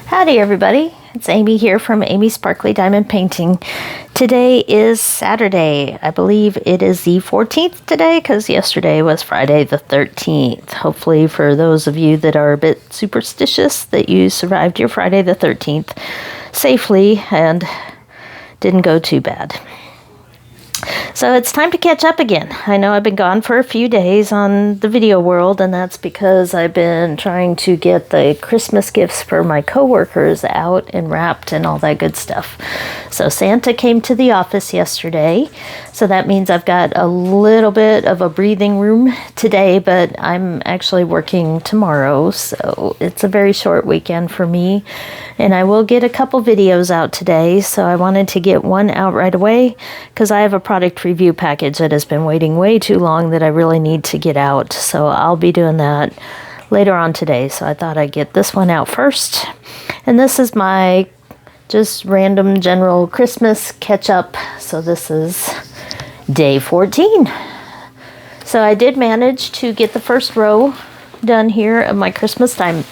Howdy everybody, it's Amy here from Amy's Sparkly Diamond Painting. Today is Saturday. I believe it is the 14th today because yesterday was Friday the 13th. Hopefully for those of you that are a bit superstitious that you survived your Friday the 13th safely and didn't go too bad. So it's time to catch up again. I know I've been gone for a few days on the video world, and that's because I've been trying to get the Christmas gifts for my coworkers out and wrapped and all that good stuff. So Santa came to the office yesterday, so that means I've got a little bit of a breathing room today, but I'm actually working tomorrow, so it's a very short weekend for me. And I will get a couple videos out today, so I wanted to get one out right away because I have a product review package that has been waiting way too long that I really need to get out. So I'll be doing that later on today. So I thought I'd get this one out first. And this is my just random general Christmas catch up. So this is day 14. So I did manage to get the first row done here of my Christmas time.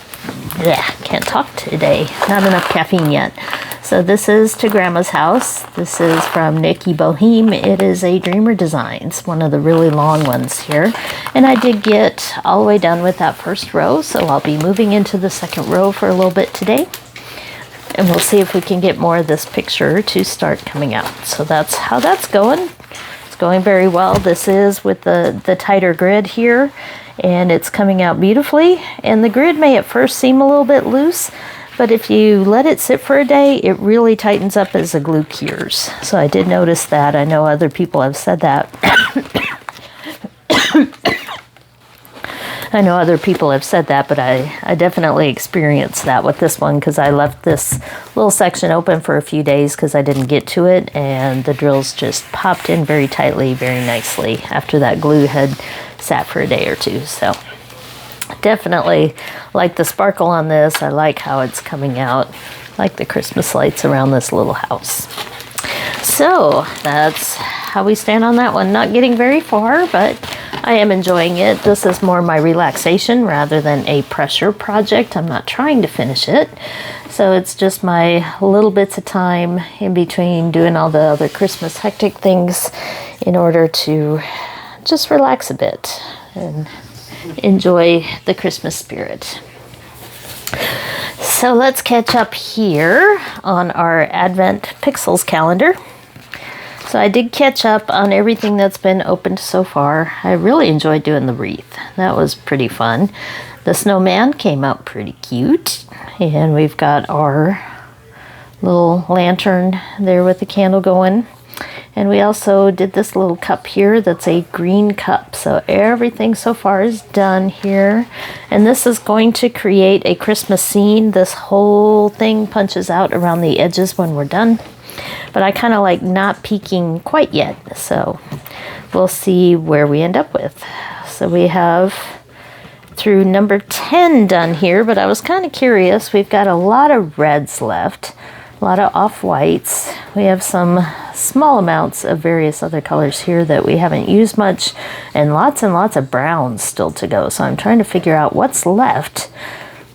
Yeah, can't talk today. Not enough caffeine yet. So this is to Grandma's house. This is from Nikki Boheme. It is a Dreamer Designs, one of the really long ones here. And I did get all the way done with that first row, so I'll be moving into the second row for a little bit today. And we'll see if we can get more of this picture to start coming out. So that's how that's going. It's going very well. This is with the tighter grid here, and it's coming out beautifully. And the grid may at first seem a little bit loose, but if you let it sit for a day, it really tightens up as the glue cures. So I did notice that. I know other people have said that. I know other people have said that, but I definitely experienced that with this one because I left this little section open for a few days because I didn't get to it, and the drills just popped in very tightly, very nicely after that glue had sat for a day or two. So definitely like the sparkle on this. I like how it's coming out, like the Christmas lights around this little house. So that's how we stand on that one. Not getting very far, but I am enjoying it. This is more my relaxation rather than a pressure project. I'm not trying to finish it. So it's just my little bits of time in between doing all the other Christmas hectic things in order to just relax a bit and enjoy the Christmas spirit. So let's catch up here on our Advent Pixels calendar. So I did catch up on everything that's been opened so far. I really enjoyed doing the wreath. That was pretty fun. The snowman came out pretty cute. And we've got our little lantern there with the candle going. And we also did this little cup here that's a green cup. So everything so far is done here. And this is going to create a Christmas scene. This whole thing punches out around the edges when we're done. But I kind of like not peeking quite yet. So we'll see where we end up with. So we have through number 10 done here. But I was kind of curious. We've got a lot of reds left. A lot of off-whites. We have some small amounts of various other colors here that we haven't used much, and lots of browns still to go. So I'm trying to figure out what's left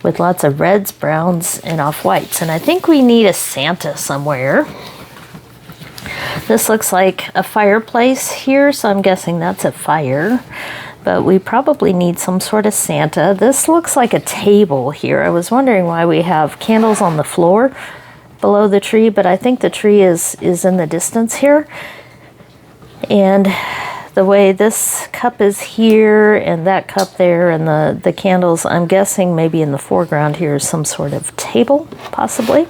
with lots of reds, browns, and off-whites. And I think we need a Santa somewhere. This looks like a fireplace here, so I'm guessing that's a fire. But we probably need some sort of Santa. This looks like a table here. I was wondering why we have candles on the floor below the tree, but I think the tree is in the distance here. And the way this cup is here and that cup there and the candles, I'm guessing maybe in the foreground here is some sort of table, possibly.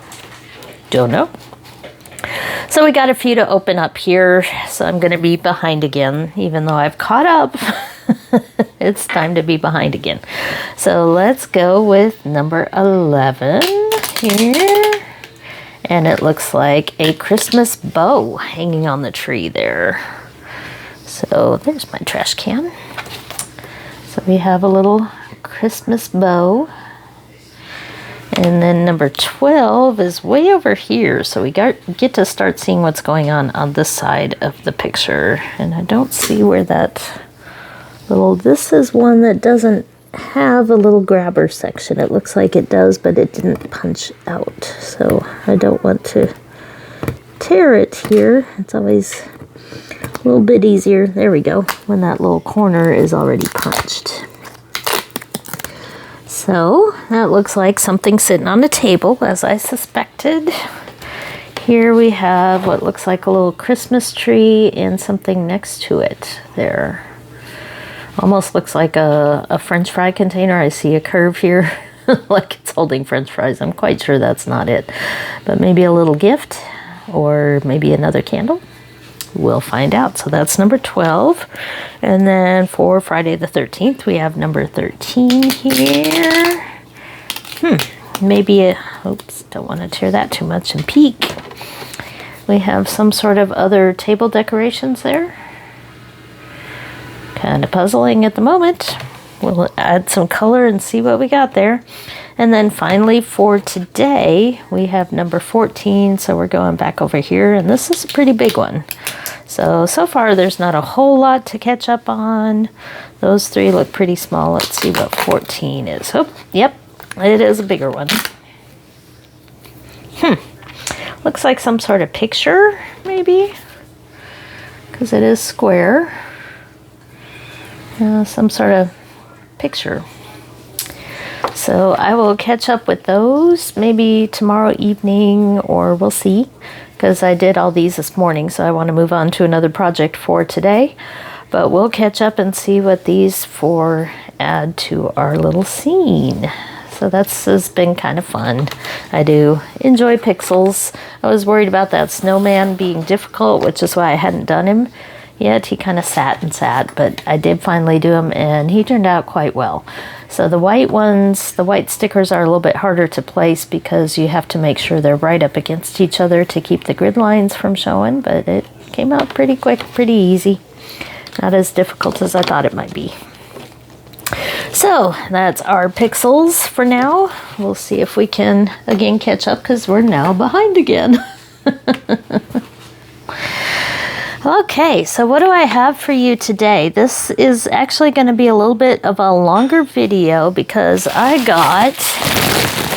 Don't know. So we got a few to open up here, so I'm going to be behind again, even though I've caught up. It's time to be behind again. So let's go with number 11 here. And it looks like a Christmas bow hanging on the tree there. So there's my trash can. So we have a little Christmas bow. And then number 12 is way over here. So we get to start seeing what's going on this side of the picture. And I don't see where that little, this is one that doesn't have a little grabber section. It looks like it does, but it didn't punch out. So I don't want to tear it here. It's always a little bit easier. There we go. When that little corner is already punched. So that looks like something sitting on the table, as I suspected. Here we have what looks like a little Christmas tree and something next to it there. Almost looks like a French fry container. I see a curve here, like it's holding French fries. I'm quite sure that's not it. But maybe a little gift, or maybe another candle. We'll find out. So that's number 12. And then for Friday the 13th, we have number 13 here. Maybe oops, don't want to tear that too much and peek. We have some sort of other table decorations there. Kind of puzzling at the moment. We'll add some color and see what we got there. And then finally for today, we have number 14. So we're going back over here, and this is a pretty big one. So far there's not a whole lot to catch up on. Those three look pretty small. Let's see what 14 is. Oh, yep, it is a bigger one. Looks like some sort of picture, maybe, because it is square. Some sort of picture. So I will catch up with those maybe tomorrow evening, or we'll see, because I did all these this morning, so I want to move on to another project for today. But we'll catch up and see what these four add to our little scene. So has been kind of fun. I do enjoy pixels. I was worried about that snowman being difficult, which is why I hadn't done him yet. He kind of sat and sat, but I did finally do him, and he turned out quite well. So the white ones, the white stickers are a little bit harder to place because you have to make sure they're right up against each other to keep the grid lines from showing, but it came out pretty quick, pretty easy. Not as difficult as I thought it might be. So that's our pixels for now. We'll see if we can again catch up, because we're now behind again. Okay, so what do I have for you today? This is actually going to be a little bit of a longer video because I got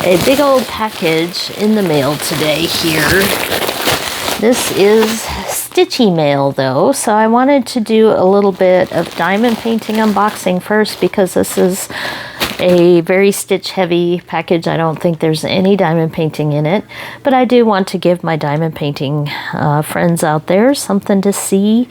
a big old package in the mail today here. This is stitchy mail though, so I wanted to do a little bit of diamond painting unboxing first because this is a very stitch heavy package. I don't think there's any diamond painting in it, but I do want to give my diamond painting friends out there something to see.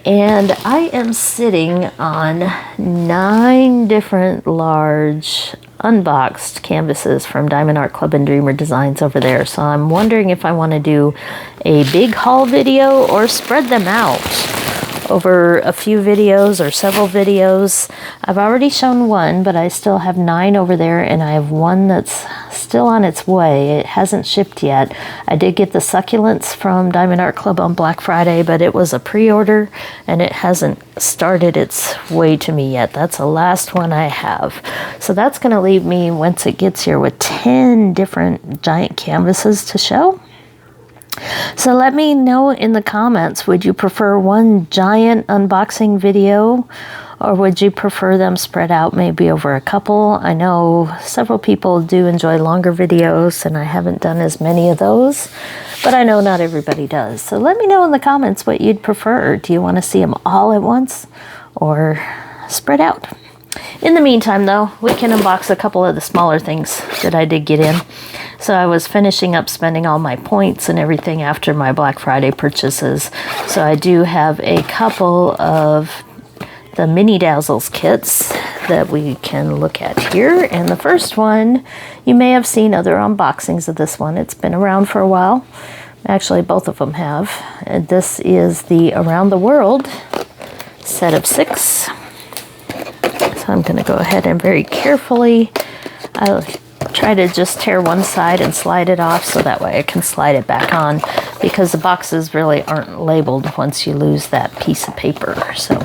And I am sitting on 9 different large unboxed canvases from Diamond Art Club and Dreamer Designs over there. So I'm wondering if I want to do a big haul video or spread them out over a few videos or several videos. I've already shown one, but I still have 9 over there, and I have one that's still on its way. It hasn't shipped yet. I did get the succulents from Diamond Art Club on Black Friday, but it was a pre-order and it hasn't started its way to me yet. That's the last one I have. So that's going to leave me, once it gets here, with 10 different giant canvases to show. So let me know in the comments, would you prefer one giant unboxing video, or would you prefer them spread out maybe over a couple? I know several people do enjoy longer videos, and I haven't done as many of those, but I know not everybody does. So let me know in the comments what you'd prefer. Do you want to see them all at once or spread out? In the meantime, though, we can unbox a couple of the smaller things that I did get in. So I was finishing up spending all my points and everything after my Black Friday purchases. So I do have a couple of the mini Dazzles kits that we can look at here. And the first one, you may have seen other unboxings of this one. It's been around for a while. Actually, both of them have. And this is the Around the World set of 6. So I'm going to go ahead and very carefully, I'll try to just tear one side and slide it off so that way I can slide it back on, because the boxes really aren't labeled once you lose that piece of paper. So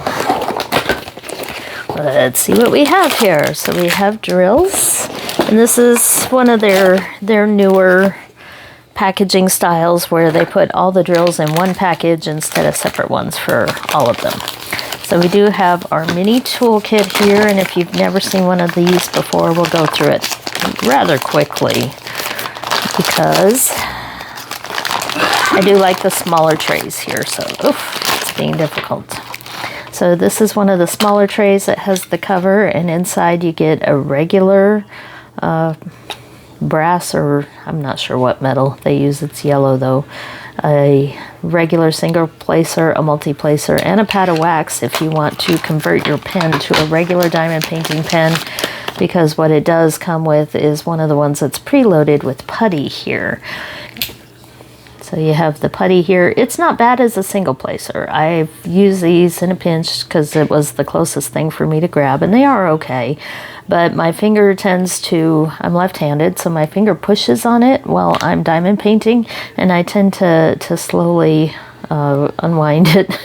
let's see what we have here. So we have drills, and this is one of their newer packaging styles where they put all the drills in one package instead of separate ones for all of them. So we do have our mini toolkit here, and if you've never seen one of these before, we'll go through it rather quickly because I do like the smaller trays here, so it's being difficult. So this is one of the smaller trays that has the cover, and inside you get a regular brass, or I'm not sure what metal they use, it's yellow though, a regular single placer, a multi-placer, and a pad of wax if you want to convert your pen to a regular diamond painting pen, because what it does come with is one of the ones that's preloaded with putty here. So you have the putty here. It's not bad as a single placer. I've used these in a pinch because it was the closest thing for me to grab, and they are okay. But my finger tends to, I'm left-handed, so my finger pushes on it while I'm diamond painting, and I tend to slowly unwind it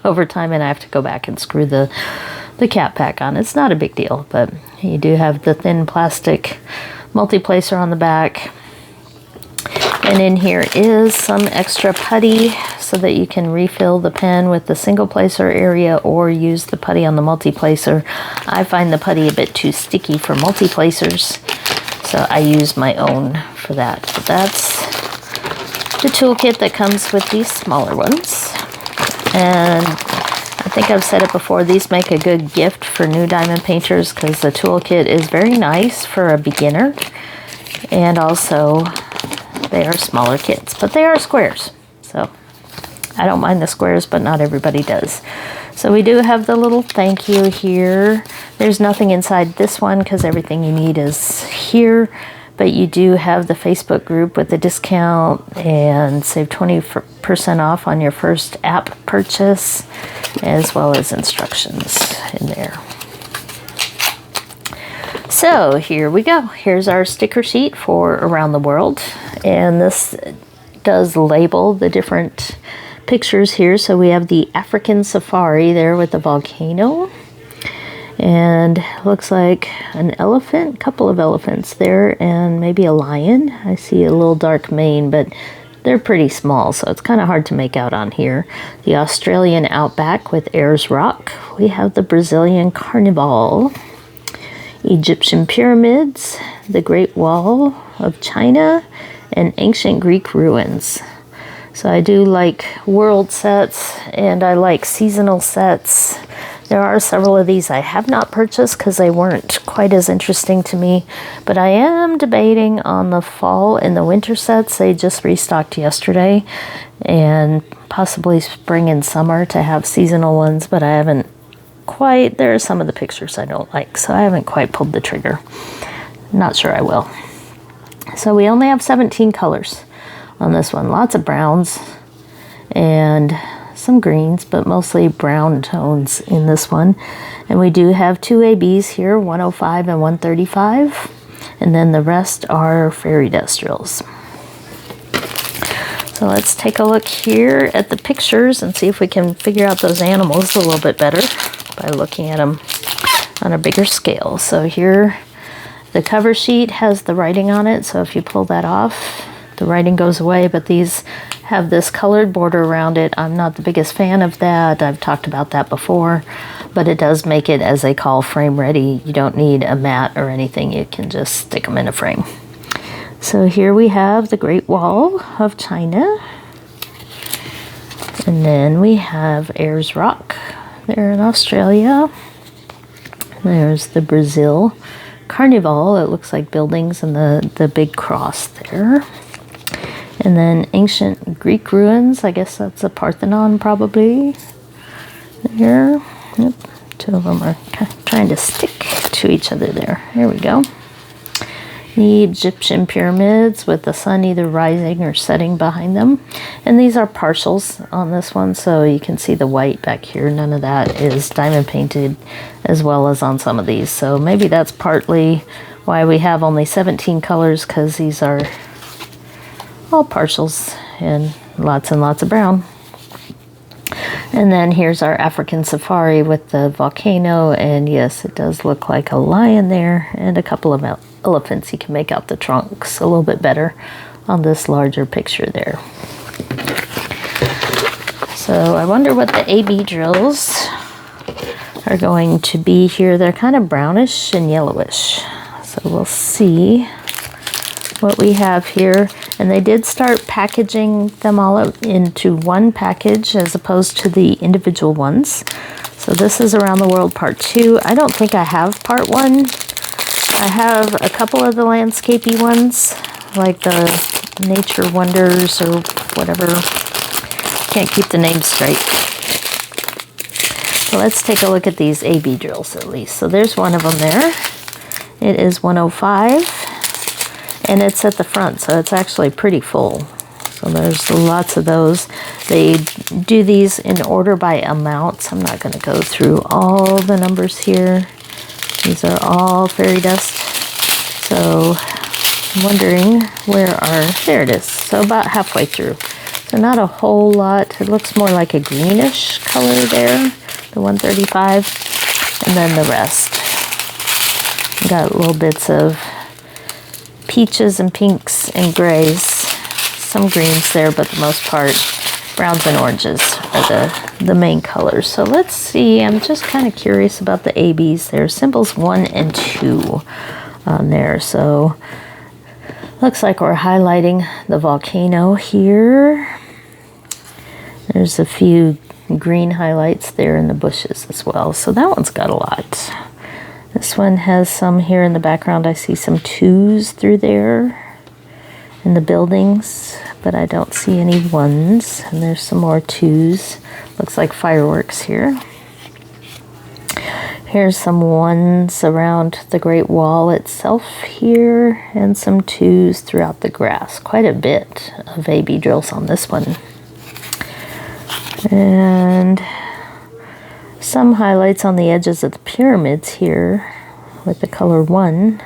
over time, and I have to go back and screw the cap back on. It's not a big deal, but you do have the thin plastic multi-placer on the back. And in here is some extra putty so that you can refill the pen with the single placer area or use the putty on the multi-placer. I find the putty a bit too sticky for multi-placers, so I use my own for that. But that's the toolkit that comes with these smaller ones. And I think I've said it before, these make a good gift for new diamond painters because the toolkit is very nice for a beginner, and also they are smaller kits, but they are squares. So I don't mind the squares, but not everybody does. So we do have the little thank you here. There's nothing inside this one because everything you need is here, but you do have the Facebook group with the discount and save 20% off on your first app purchase, as well as instructions in there. So here we go. Here's our sticker sheet for around the world, and this does label the different pictures here. So we have the African safari there with the volcano, and looks like an elephant, couple of elephants there, and maybe a lion. I see a little dark mane, but they're pretty small, so it's kind of hard to make out on here. The Australian outback with Ayers Rock. We have the Brazilian carnival, Egyptian pyramids, the Great Wall of China, and ancient Greek ruins. So I do like world sets, and I like seasonal sets. There are several of these I have not purchased because they weren't quite as interesting to me, but I am debating on the fall and the winter sets. They just restocked yesterday, and possibly spring and summer to have seasonal ones, but I haven't quite, there are some of the pictures I don't like, so I haven't quite pulled the trigger. Not sure I will. So we only have 17 colors on this one. Lots of browns and some greens, but mostly brown tones in this one. And we do have two ABs here, 105 and 135, and then the rest are fairy dust drills. So let's take a look here at the pictures and see if we can figure out those animals a little bit better by looking at them on a bigger scale. So here, the cover sheet has the writing on it, so if you pull that off, the writing goes away, but these have this colored border around it. I'm not the biggest fan of that. I've talked about that before, but it does make it, as they call, frame ready. You don't need a mat or anything. You can just stick them in a frame. So here we have the Great Wall of China, and then we have Ayers Rock there in Australia. There's the Brazil Carnival. It looks like buildings and the big cross there. And then ancient Greek ruins. I guess that's a Parthenon probably. There. Yep. Two of them are trying to stick to each other there. There we go. The Egyptian pyramids with the sun either rising or setting behind them. And these are partials on this one, so you can see the white back here. None of that is diamond painted, as well as on some of these. So maybe that's partly why we have only 17 colors, because these are all partials and lots of brown. And then here's our African safari with the volcano, and yes, it does look like a lion there, and a couple of elephants. You can make out the trunks a little bit better on this larger picture there. So I wonder what the AB drills are going to be here. They're kind of brownish and yellowish. So we'll see what we have here. And they did start packaging them all into one package as opposed to the individual ones. So this is Around the World Part 2. I don't think I have Part 1. I have a couple of the landscapey ones, like the Nature Wonders or whatever. Can't keep the names straight. So let's take a look at these AB drills at least. So there's one of them there. It is 105, and it's at the front, so it's actually pretty full. So there's lots of those. They do these in order by amounts. I'm not going to go through all the numbers here. These are all fairy dust. So I'm wondering there it is. So about halfway through. So not a whole lot. It looks more like a greenish color there, the 135, and then the rest. Got little bits of peaches and pinks and grays, some greens there, but the most part browns and oranges are the main colors. So let's see, I'm just kind of curious about the ABs. There's symbols 1 and 2 on there. So looks like we're highlighting the volcano here. There's a few green highlights there in the bushes as well. So that one's got a lot. This one has some here in the background. I see some 2s through there in the buildings, but I don't see any 1s. And there's some more 2s. Looks like fireworks here. Here's some 1s around the Great Wall itself here, and some 2s throughout the grass. Quite a bit of AB drills on this one. And some highlights on the edges of the pyramids here with the color 1.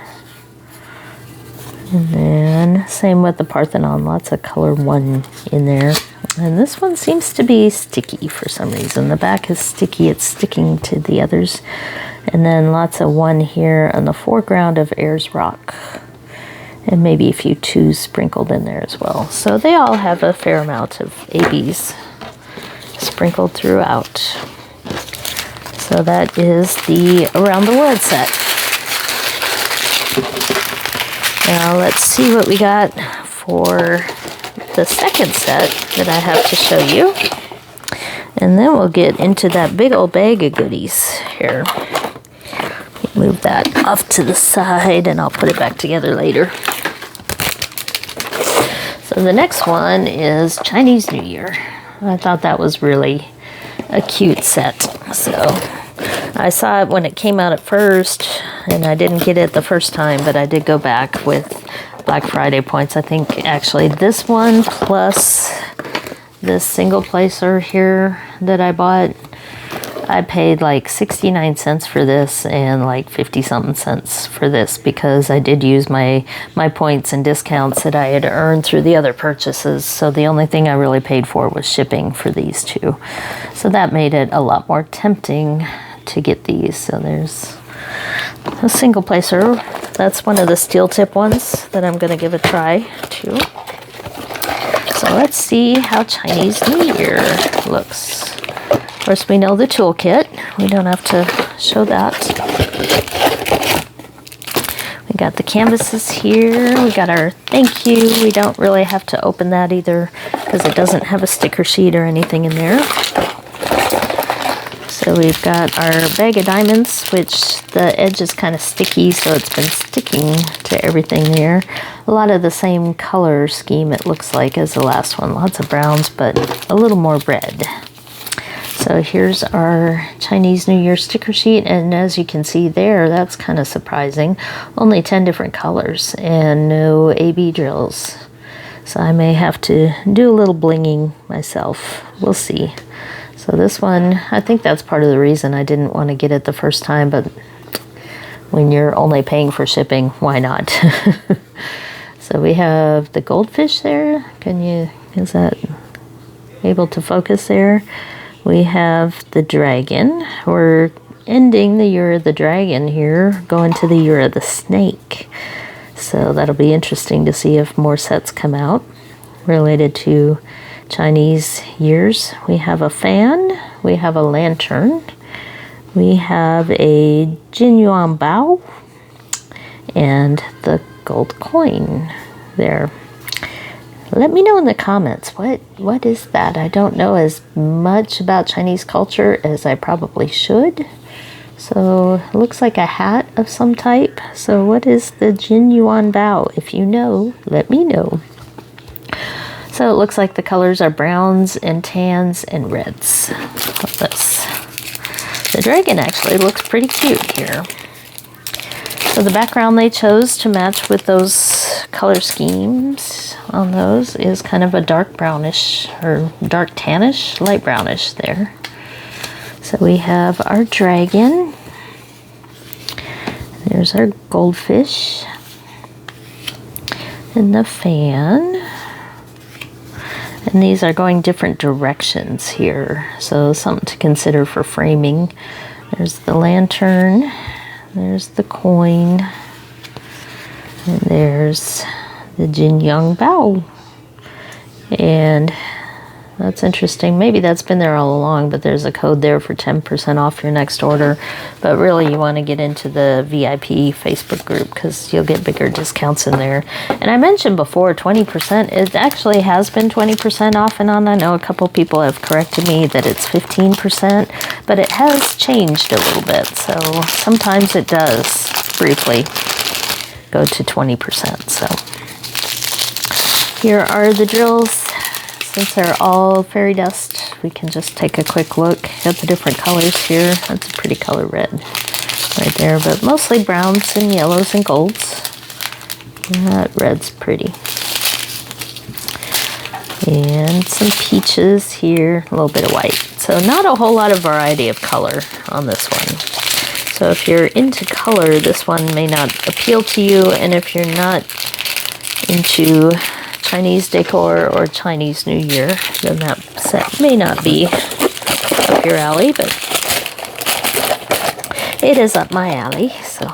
And then same with the Parthenon, lots of color 1 in there. And this one seems to be sticky for some reason. The back is sticky, it's sticking to the others. And then lots of 1 here on the foreground of Ayers Rock. And maybe a few 2s sprinkled in there as well. So they all have a fair amount of ABs sprinkled throughout. So that is the Around the World set. Now let's see what we got for the second set that I have to show you. And then we'll get into that big old bag of goodies here. Move that off to the side and I'll put it back together later. So the next one is Chinese New Year. I thought that was really a cute set. So I saw it when it came out at first, and I didn't get it the first time, but I did go back with Black Friday points. I think actually this one plus this single placer here that I bought, I paid like 69 cents for this and like 50 something cents for this because I did use my points and discounts that I had earned through the other purchases. So the only thing I really paid for was shipping for these two. So that made it a lot more tempting to get these. So there's a single placer. That's one of the steel tip ones that I'm going to give a try too. So let's see how Chinese New Year looks. Of course, we know the toolkit. We don't have to show that. We got the canvases here. We got our thank you. We don't really have to open that either because it doesn't have a sticker sheet or anything in there. So we've got our bag of diamonds, which the edge is kind of sticky, so it's been sticking to everything there. A lot of the same color scheme it looks like as the last one. Lots of browns, but a little more red. So here's our Chinese New Year sticker sheet, and as you can see there, that's kind of surprising. Only 10 different colors and no AB drills. So I may have to do a little blinging myself. We'll see. So this one, I think that's part of the reason I didn't want to get it the first time, but when you're only paying for shipping, why not? So we have the goldfish there. Is that able to focus there? We have the dragon. We're ending the year of the dragon here, going to the year of the snake. So that'll be interesting to see if more sets come out related to Chinese years. We have a fan. We have a lantern. We have a Jin Yuan Bao and the gold coin there. Let me know in the comments, what is that? I don't know as much about Chinese culture as I probably should. So it looks like a hat of some type. So what is the Jin Yuan Bao? If you know, let me know. So it looks like the colors are browns and tans and reds. What's this? The dragon actually looks pretty cute here. So the background they chose to match with those color schemes on those is kind of a dark brownish or dark tannish, light brownish there. So we have our dragon. There's our goldfish. And the fan. And these are going different directions here, so something to consider for framing. There's the lantern, there's the coin, and there's the Jin Yang Bao. And that's interesting. Maybe that's been there all along, but there's a code there for 10% off your next order. But really, you want to get into the VIP Facebook group because you'll get bigger discounts in there. And I mentioned before, 20%. It actually has been 20% off and on. I know a couple people have corrected me that it's 15%, but it has changed a little bit. So sometimes it does briefly go to 20%. So here are the drills. Since they're all fairy dust, we can just take a quick look at the different colors here. That's a pretty color red right there, but mostly browns and yellows and golds. That red's pretty. And some peaches here, a little bit of white. So not a whole lot of variety of color on this one. So if you're into color, this one may not appeal to you, and if you're not into Chinese decor or Chinese New Year, then that set may not be up your alley, but it is up my alley, so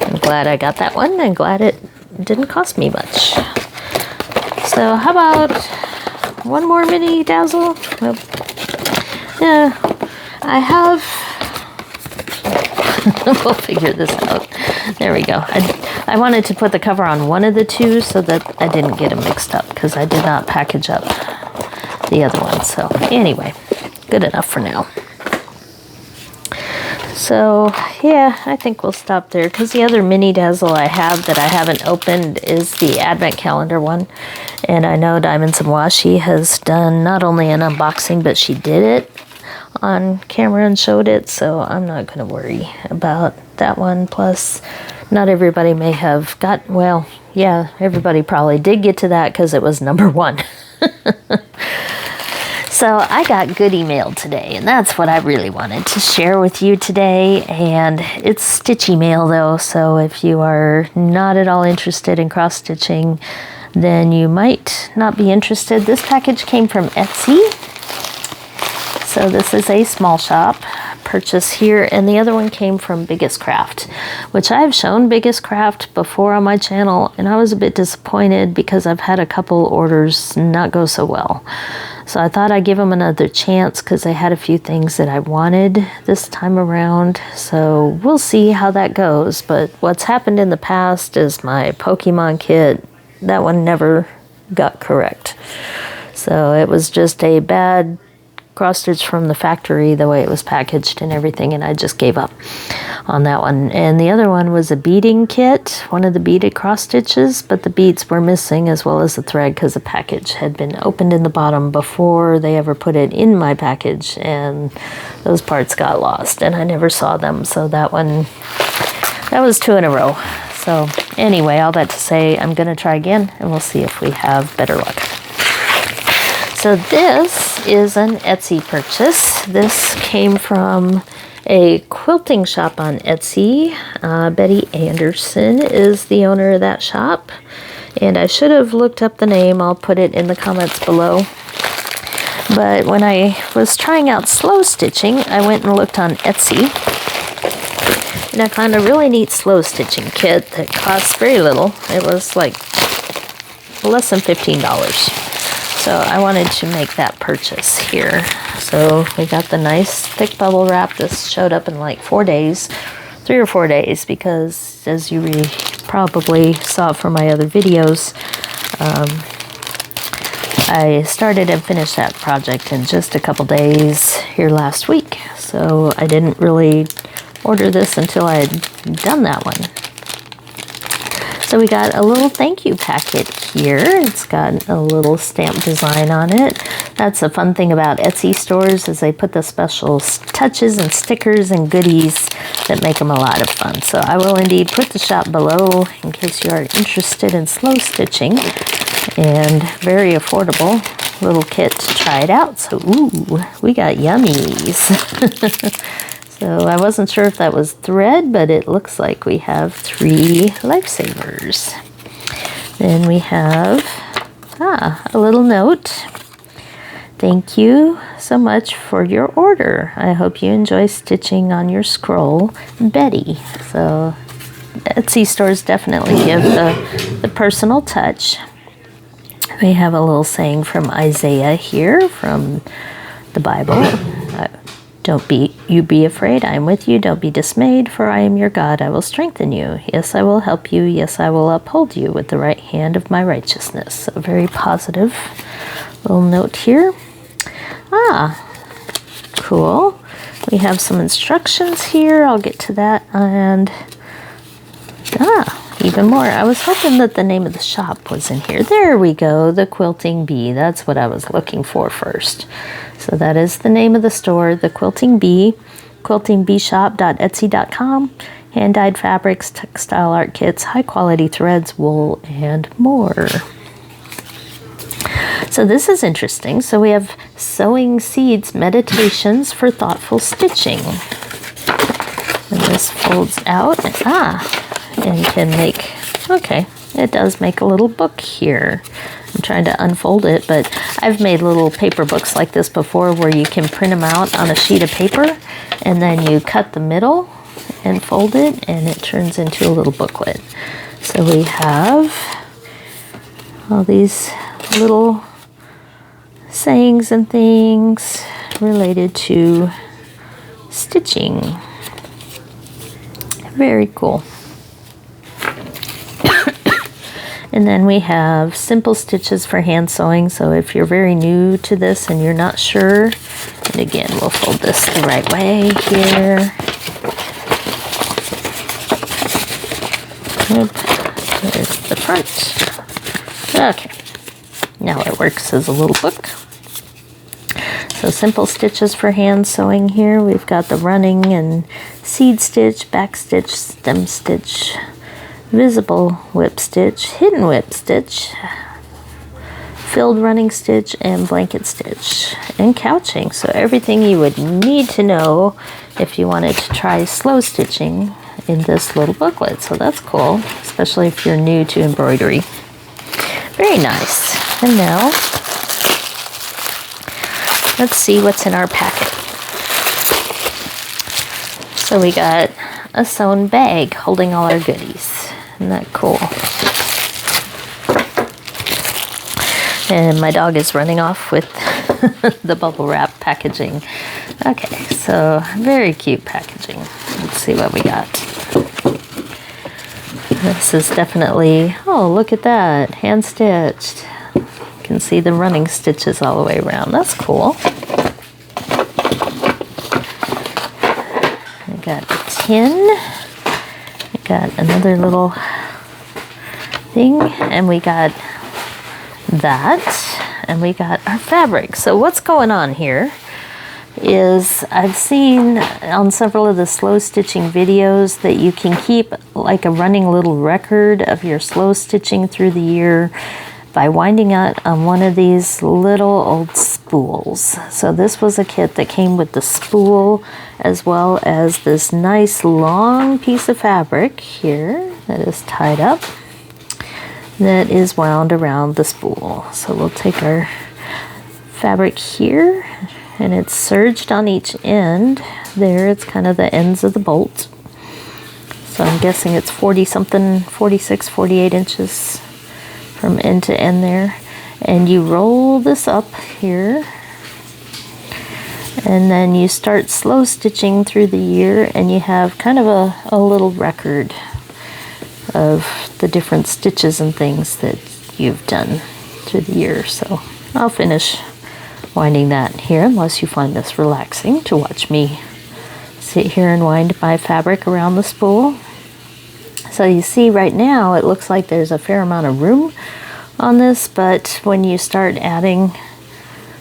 I'm glad I got that one and glad it didn't cost me much. So how about one more mini Dazzle? Nope. Yeah, I have we'll figure this out. There we go. I wanted to put the cover on one of the two so that I didn't get them mixed up because I did not package up the other one. So anyway, good enough for now. So yeah, I think we'll stop there because the other mini Dazzle I have that I haven't opened is the Advent Calendar one. And I know Diamonds and Washi has done not only an unboxing, but she did it on camera and showed it, so I'm not going to worry about that one. Plus, not everybody may have got, well, yeah, everybody probably did get to that because it was #1. So I got goodie mail today, and that's what I really wanted to share with you today. And it's stitchy mail though, so if you are not at all interested in cross stitching, then you might not be interested. This package came from Etsy. So this is a small shop purchase here, and the other one came from Biggest Craft, which I've shown Biggest Craft before on my channel, and I was a bit disappointed because I've had a couple orders not go so well. So I thought I'd give them another chance because they had a few things that I wanted this time around. So we'll see how that goes. But what's happened in the past is my Pokemon kit, that one never got correct. So it was just a bad cross stitch from the factory, the way it was packaged and everything, and I just gave up on that one. And the other one was a beading kit, one of the beaded cross stitches, but the beads were missing as well as the thread because the package had been opened in the bottom before they ever put it in my package, and those parts got lost and I never saw them. So that one, that was 2 in a row. So anyway, all that to say, I'm going to try again and we'll see if we have better luck. So this is an Etsy purchase. This came from a quilting shop on Etsy. Betty Anderson is the owner of that shop. And I should have looked up the name. I'll put it in the comments below. But when I was trying out slow stitching, I went and looked on Etsy. And I found a really neat slow stitching kit that costs very little. It was like less than $15. So I wanted to make that purchase here. So we got the nice thick bubble wrap. This showed up in like 4 days, 3 or 4 days, because as you probably saw from my other videos, I started and finished that project in just a couple days here last week. So I didn't really order this until I had done that one. So we got a little thank you packet here. It's got a little stamp design on it. That's a fun thing about Etsy stores, is they put the special touches and stickers and goodies that make them a lot of fun. So I will indeed put the shop below in case you are interested in slow stitching, and very affordable little kit to try it out. So ooh, we got yummies. So I wasn't sure if that was thread, but it looks like we have 3 lifesavers. Then we have a little note. Thank you so much for your order. I hope you enjoy stitching on your scroll, Betty. So Etsy stores definitely give the personal touch. We have a little saying from Isaiah here from the Bible. Don't be afraid. I am with you. Don't be dismayed, for I am your God. I will strengthen you. Yes, I will help you. Yes, I will uphold you with the right hand of my righteousness. So very positive little note here. Cool. We have some instructions here. I'll get to that. And even more. I was hoping that the name of the shop was in here. There we go. The Quilting Bee. That's what I was looking for first. So that is the name of the store, the Quilting Bee, quiltingbeeshop.etsy.com, hand-dyed fabrics, textile art kits, high-quality threads, wool, and more. So this is interesting. So we have Sewing Seeds Meditations for Thoughtful Stitching. And this folds out, and can make, okay, it does make a little book here. I'm trying to unfold it, but I've made little paper books like this before where you can print them out on a sheet of paper and then you cut the middle and fold it and it turns into a little booklet. So we have all these little sayings and things related to stitching. Very cool. And then we have simple stitches for hand sewing. So if you're very new to this and you're not sure, and again, we'll fold this the right way here. There's the front. Okay, now it works as a little book. So simple stitches for hand sewing here. We've got the running and seed stitch, back stitch, stem stitch, visible whip stitch, hidden whip stitch, filled running stitch, and blanket stitch, and couching. So everything you would need to know if you wanted to try slow stitching in this little booklet. So that's cool, especially if you're new to embroidery. Very nice. And now, let's see what's in our packet. So we got a sewn bag holding all our goodies. Isn't that cool? And my dog is running off with the bubble wrap packaging. Okay, so very cute packaging. Let's see what we got. This is definitely, oh, look at that, hand stitched. You can see the running stitches all the way around. That's cool. I got a tin. Got another little thing, and we got that, and we got our fabric. So what's going on here is I've seen on several of the slow stitching videos that you can keep like a running little record of your slow stitching through the year by winding it on one of these little old spools. So this was a kit that came with the spool as well as this nice long piece of fabric here that is tied up that is wound around the spool. So we'll take our fabric here, and it's serged on each end. There, it's kind of the ends of the bolt. So I'm guessing it's 40 something, 46, 48 inches from end to end there. And you roll this up here, and then you start slow stitching through the year, and you have kind of a little record of the different stitches and things that you've done through the year. So I'll finish winding that here, unless you find this relaxing to watch me sit here and wind my fabric around the spool. So you see right now it looks like there's a fair amount of room on this, but when you start adding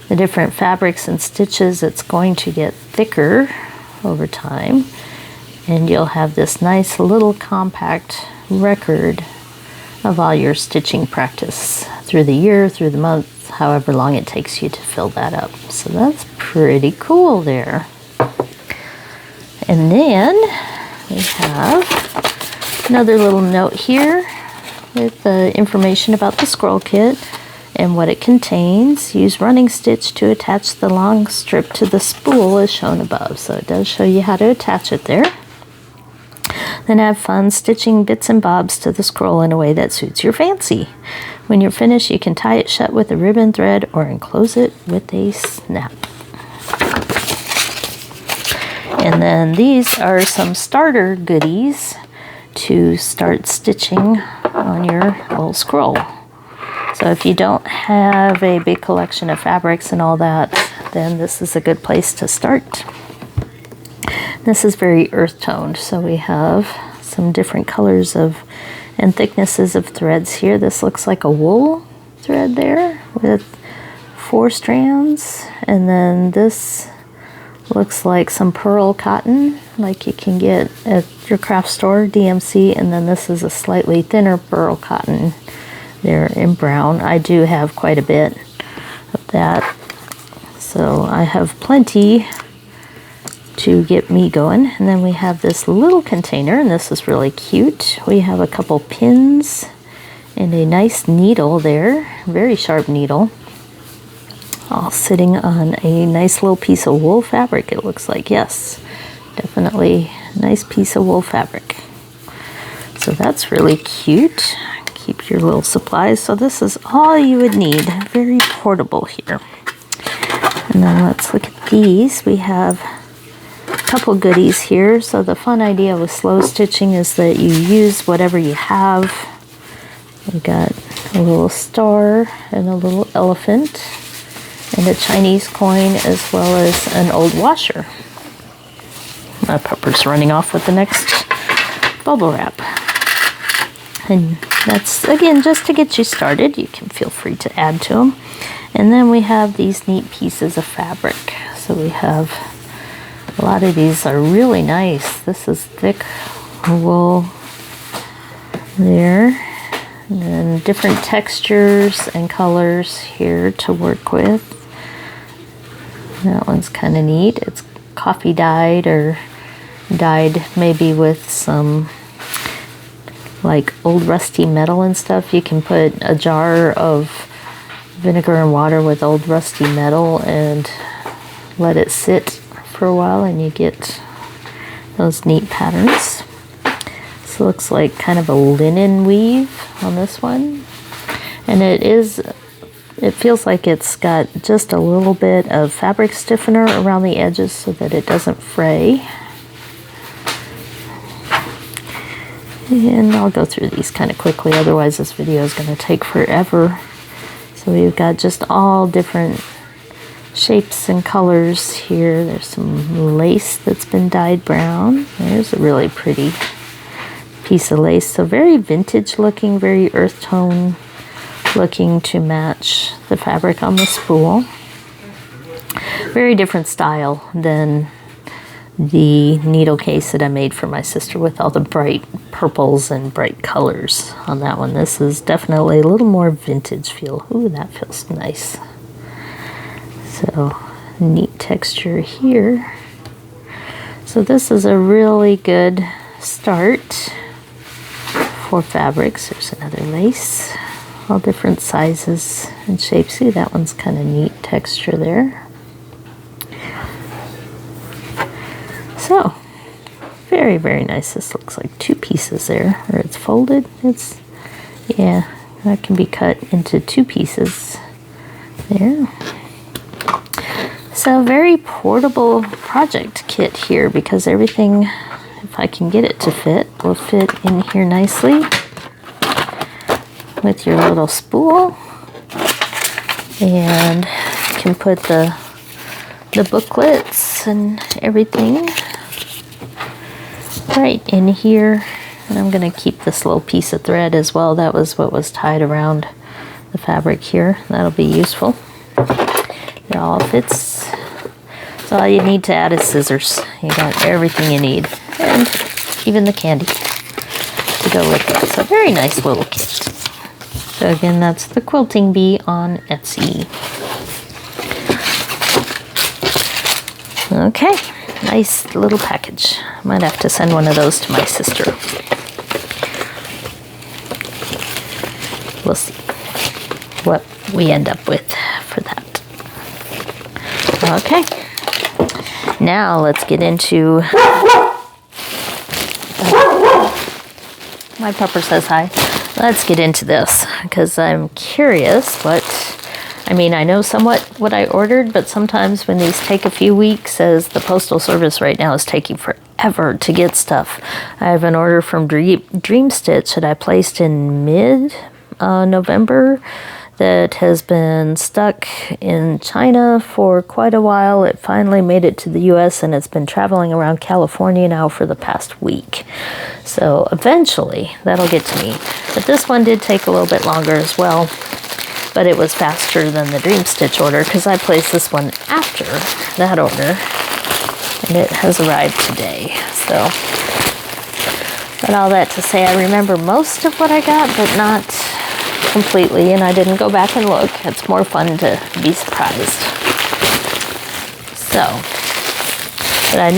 the different fabrics and stitches, it's going to get thicker over time, and you'll have this nice little compact record of all your stitching practice through the year, through the month, however long it takes you to fill that up. So that's pretty cool there. And then we have another little note here with the information about the scroll kit and what it contains. Use running stitch to attach the long strip to the spool as shown above. So it does show you how to attach it there. Then have fun stitching bits and bobs to the scroll in a way that suits your fancy. When you're finished, you can tie it shut with a ribbon thread or enclose it with a snap. And then these are some starter goodies to start stitching on your little scroll. So if you don't have a big collection of fabrics and all that, then this is a good place to start. This is very earth toned, so we have some different colors of and thicknesses of threads here. This looks like a wool thread there with 4 strands, and then this looks like some pearl cotton like you can get at your craft store, DMC, and then this is a slightly thinner pearl cotton there in brown. I do have quite a bit of that, so I have plenty to get me going. And then we have this little container, and this is really cute. We have a couple pins and a nice needle there, very sharp needle, all sitting on a nice little piece of wool fabric, it looks like. Yes, definitely a nice piece of wool fabric. So that's really cute. Keep your little supplies. So this is all you would need. Very portable here. And then let's look at these. We have a couple goodies here. So the fun idea with slow stitching is that you use whatever you have. We've got a little star and a little elephant and a Chinese coin, as well as an old washer. My pupper's running off with the next bubble wrap. And that's, again, just to get you started. You can feel free to add to them. And then we have these neat pieces of fabric. So we have, a lot of these are really nice. This is thick wool there. And then different textures and colors here to work with. That one's kind of neat. It's coffee dyed, or dyed maybe with some like old rusty metal and stuff. You can put a jar of vinegar and water with old rusty metal and let it sit for a while, and you get those neat patterns. This looks like kind of a linen weave on this one, and it feels like it's got just a little bit of fabric stiffener around the edges so that it doesn't fray. And I'll go through these kind of quickly, otherwise this video is going to take forever. So we've got just all different shapes and colors here. There's some lace that's been dyed brown. There's a really pretty piece of lace. So very vintage looking, very earth tone looking to match the fabric on the spool. Very different style than the needle case that I made for my sister with all the bright purples and bright colors on that one. This is definitely a little more vintage feel. Ooh, that feels nice. So neat texture here. So this is a really good start for fabrics. There's another lace, all different sizes and shapes. See, that one's kind of neat texture there. So, very, very nice. This looks like 2 pieces there, or it's folded. Yeah, that can be cut into 2 pieces There. So very portable project kit here, because everything, if I can get it to fit, will fit in here nicely with your little spool, and you can put the booklets and everything right in here. And I'm going to keep this little piece of thread as well. That was what was tied around the fabric here. That'll be useful. It all fits. So all you need to add is scissors. You got everything you need, and even the candy to go with it. So very nice little kit. So again, that's the Quilting Bee on Etsy. Okay, nice little package. Might have to send one of those to my sister. We'll see what we end up with for that. Okay, now let's get into... My pupper says hi. Let's get into this, because I'm curious what... I mean, I know somewhat what I ordered, but sometimes when these take a few weeks, as the Postal Service right now is taking forever to get stuff. I have an order from Dream Stitch that I placed in mid-November that has been stuck in China for quite a while. It finally made it to the US, and it's been traveling around California now for the past week. So eventually that'll get to me. But this one did take a little bit longer as well. But it was faster than the Dream Stitch order, because I placed this one after that order, and it has arrived today. So, but all that to say, I remember most of what I got, but not completely, and I didn't go back and look. It's more fun to be surprised. So, but I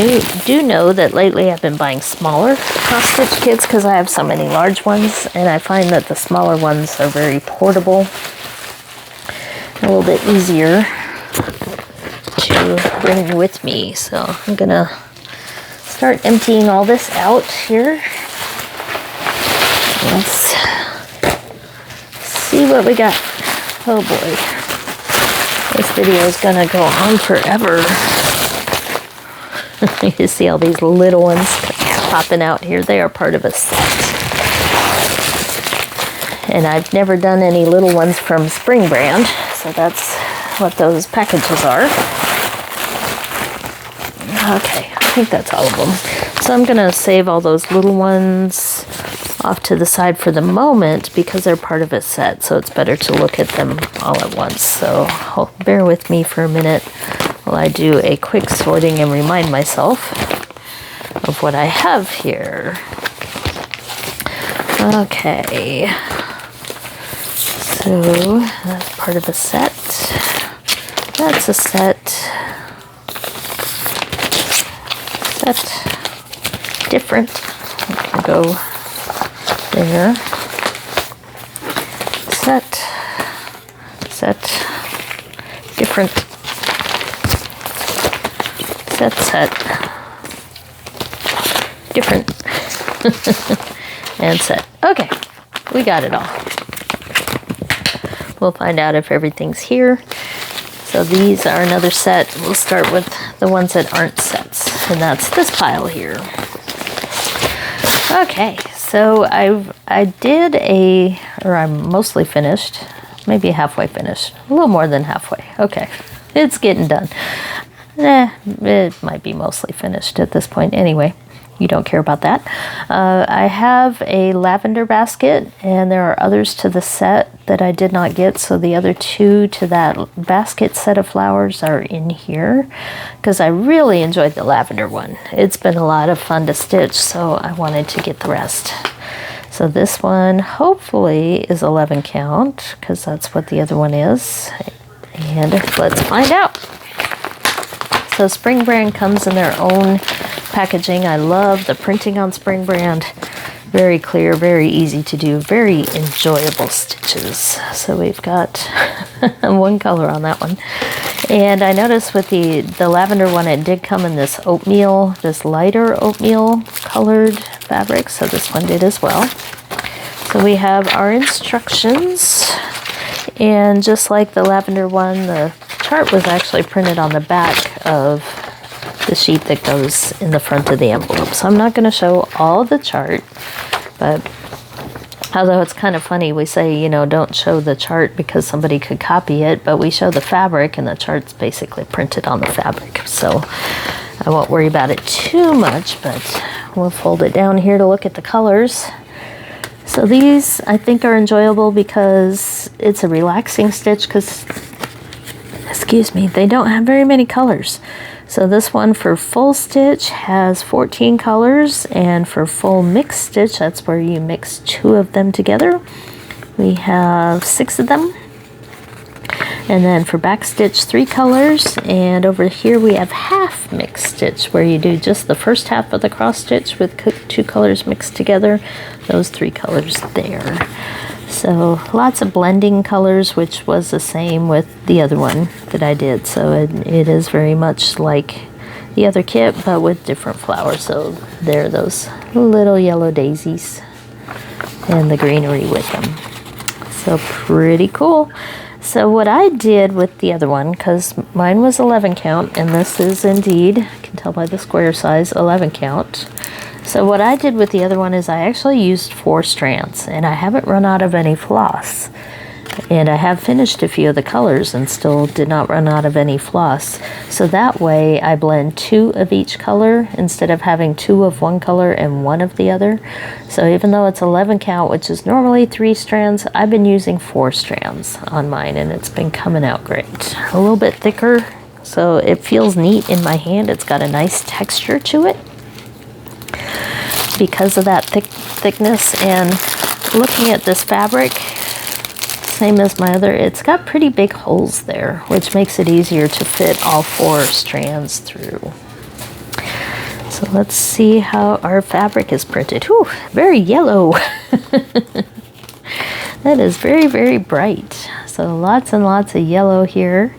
do know that lately I've been buying smaller cross-stitch kits, because I have so many large ones, and I find that the smaller ones are very portable. A little bit easier to bring with me. So I'm gonna start emptying all this out here. Let's see what we got. Oh boy, this video is gonna go on forever. You see all these little ones popping out here. They are part of a set. And I've never done any little ones from Spring Brand, so that's what those packages are. Okay, I think that's all of them. So I'm gonna save all those little ones off to the side for the moment, because they're part of a set, so it's better to look at them all at once. So bear with me for a minute while I do a quick sorting and remind myself of what I have here. Okay. So that's part of a set. That's a set. Set. Different. I'll go there. Set. Set. Different. Set. Different. And set. Okay. We got it all. We'll find out if everything's here. So these are another set. We'll start with the ones that aren't sets, and that's this pile here. Okay, so I'm mostly finished, maybe halfway finished, a little more than halfway. Okay, it's getting done. It might be mostly finished at this point anyway. You don't care about that. I have a lavender basket, and there are others to the set that I did not get, so the other two to that basket set of flowers are in here, because I really enjoyed the lavender one. It's been a lot of fun to stitch, so I wanted to get the rest. So this one hopefully is 11 count, because that's what the other one is. And let's find out. So Spring Brand comes in their own packaging. I love the printing on Spring Brand. Very clear, very easy to do, very enjoyable stitches. So we've got one color on that one. And I noticed with the lavender one, it did come in this oatmeal, this lighter oatmeal colored fabric. So this one did as well. So we have our instructions. And just like the lavender one, the chart was actually printed on the back of the sheet that goes in the front of the envelope. So I'm not going to show all the chart, but although it's kind of funny, we say, you know, don't show the chart because somebody could copy it, but we show the fabric and the chart's basically printed on the fabric. So I won't worry about it too much, but we'll fold it down here to look at the colors. So these I think are enjoyable because it's a relaxing stitch because, excuse me, they don't have very many colors. So this one for full stitch has 14 colors, and for full mixed stitch, that's where you mix 2 of them together, we have 6 of them. And then for back stitch, 3 colors, and over here we have half mixed stitch, where you do just the first half of the cross stitch with 2 colors mixed together, those 3 colors there. So lots of blending colors, which was the same with the other one that I did. So it is very much like the other kit, but with different flowers. So there are those little yellow daisies and the greenery with them. So pretty cool. So what I did with the other one, because mine was 11 count, and this is indeed, you can tell by the square size, 11 count. So what I did with the other one is I actually used 4 strands, and I haven't run out of any floss. And I have finished a few of the colors and still did not run out of any floss. So that way I blend 2 of each color instead of having 2 of one color and 1 of the other. So even though it's 11 count, which is normally 3 strands, I've been using 4 strands on mine, and it's been coming out great. A little bit thicker, so it feels neat in my hand. It's got a nice texture to it because of that thickness. And looking at this fabric, same as my other, it's got pretty big holes there, which makes it easier to fit all 4 strands through. So let's see how our fabric is printed. Whew, very yellow. That is very, very bright. So lots and lots of yellow here.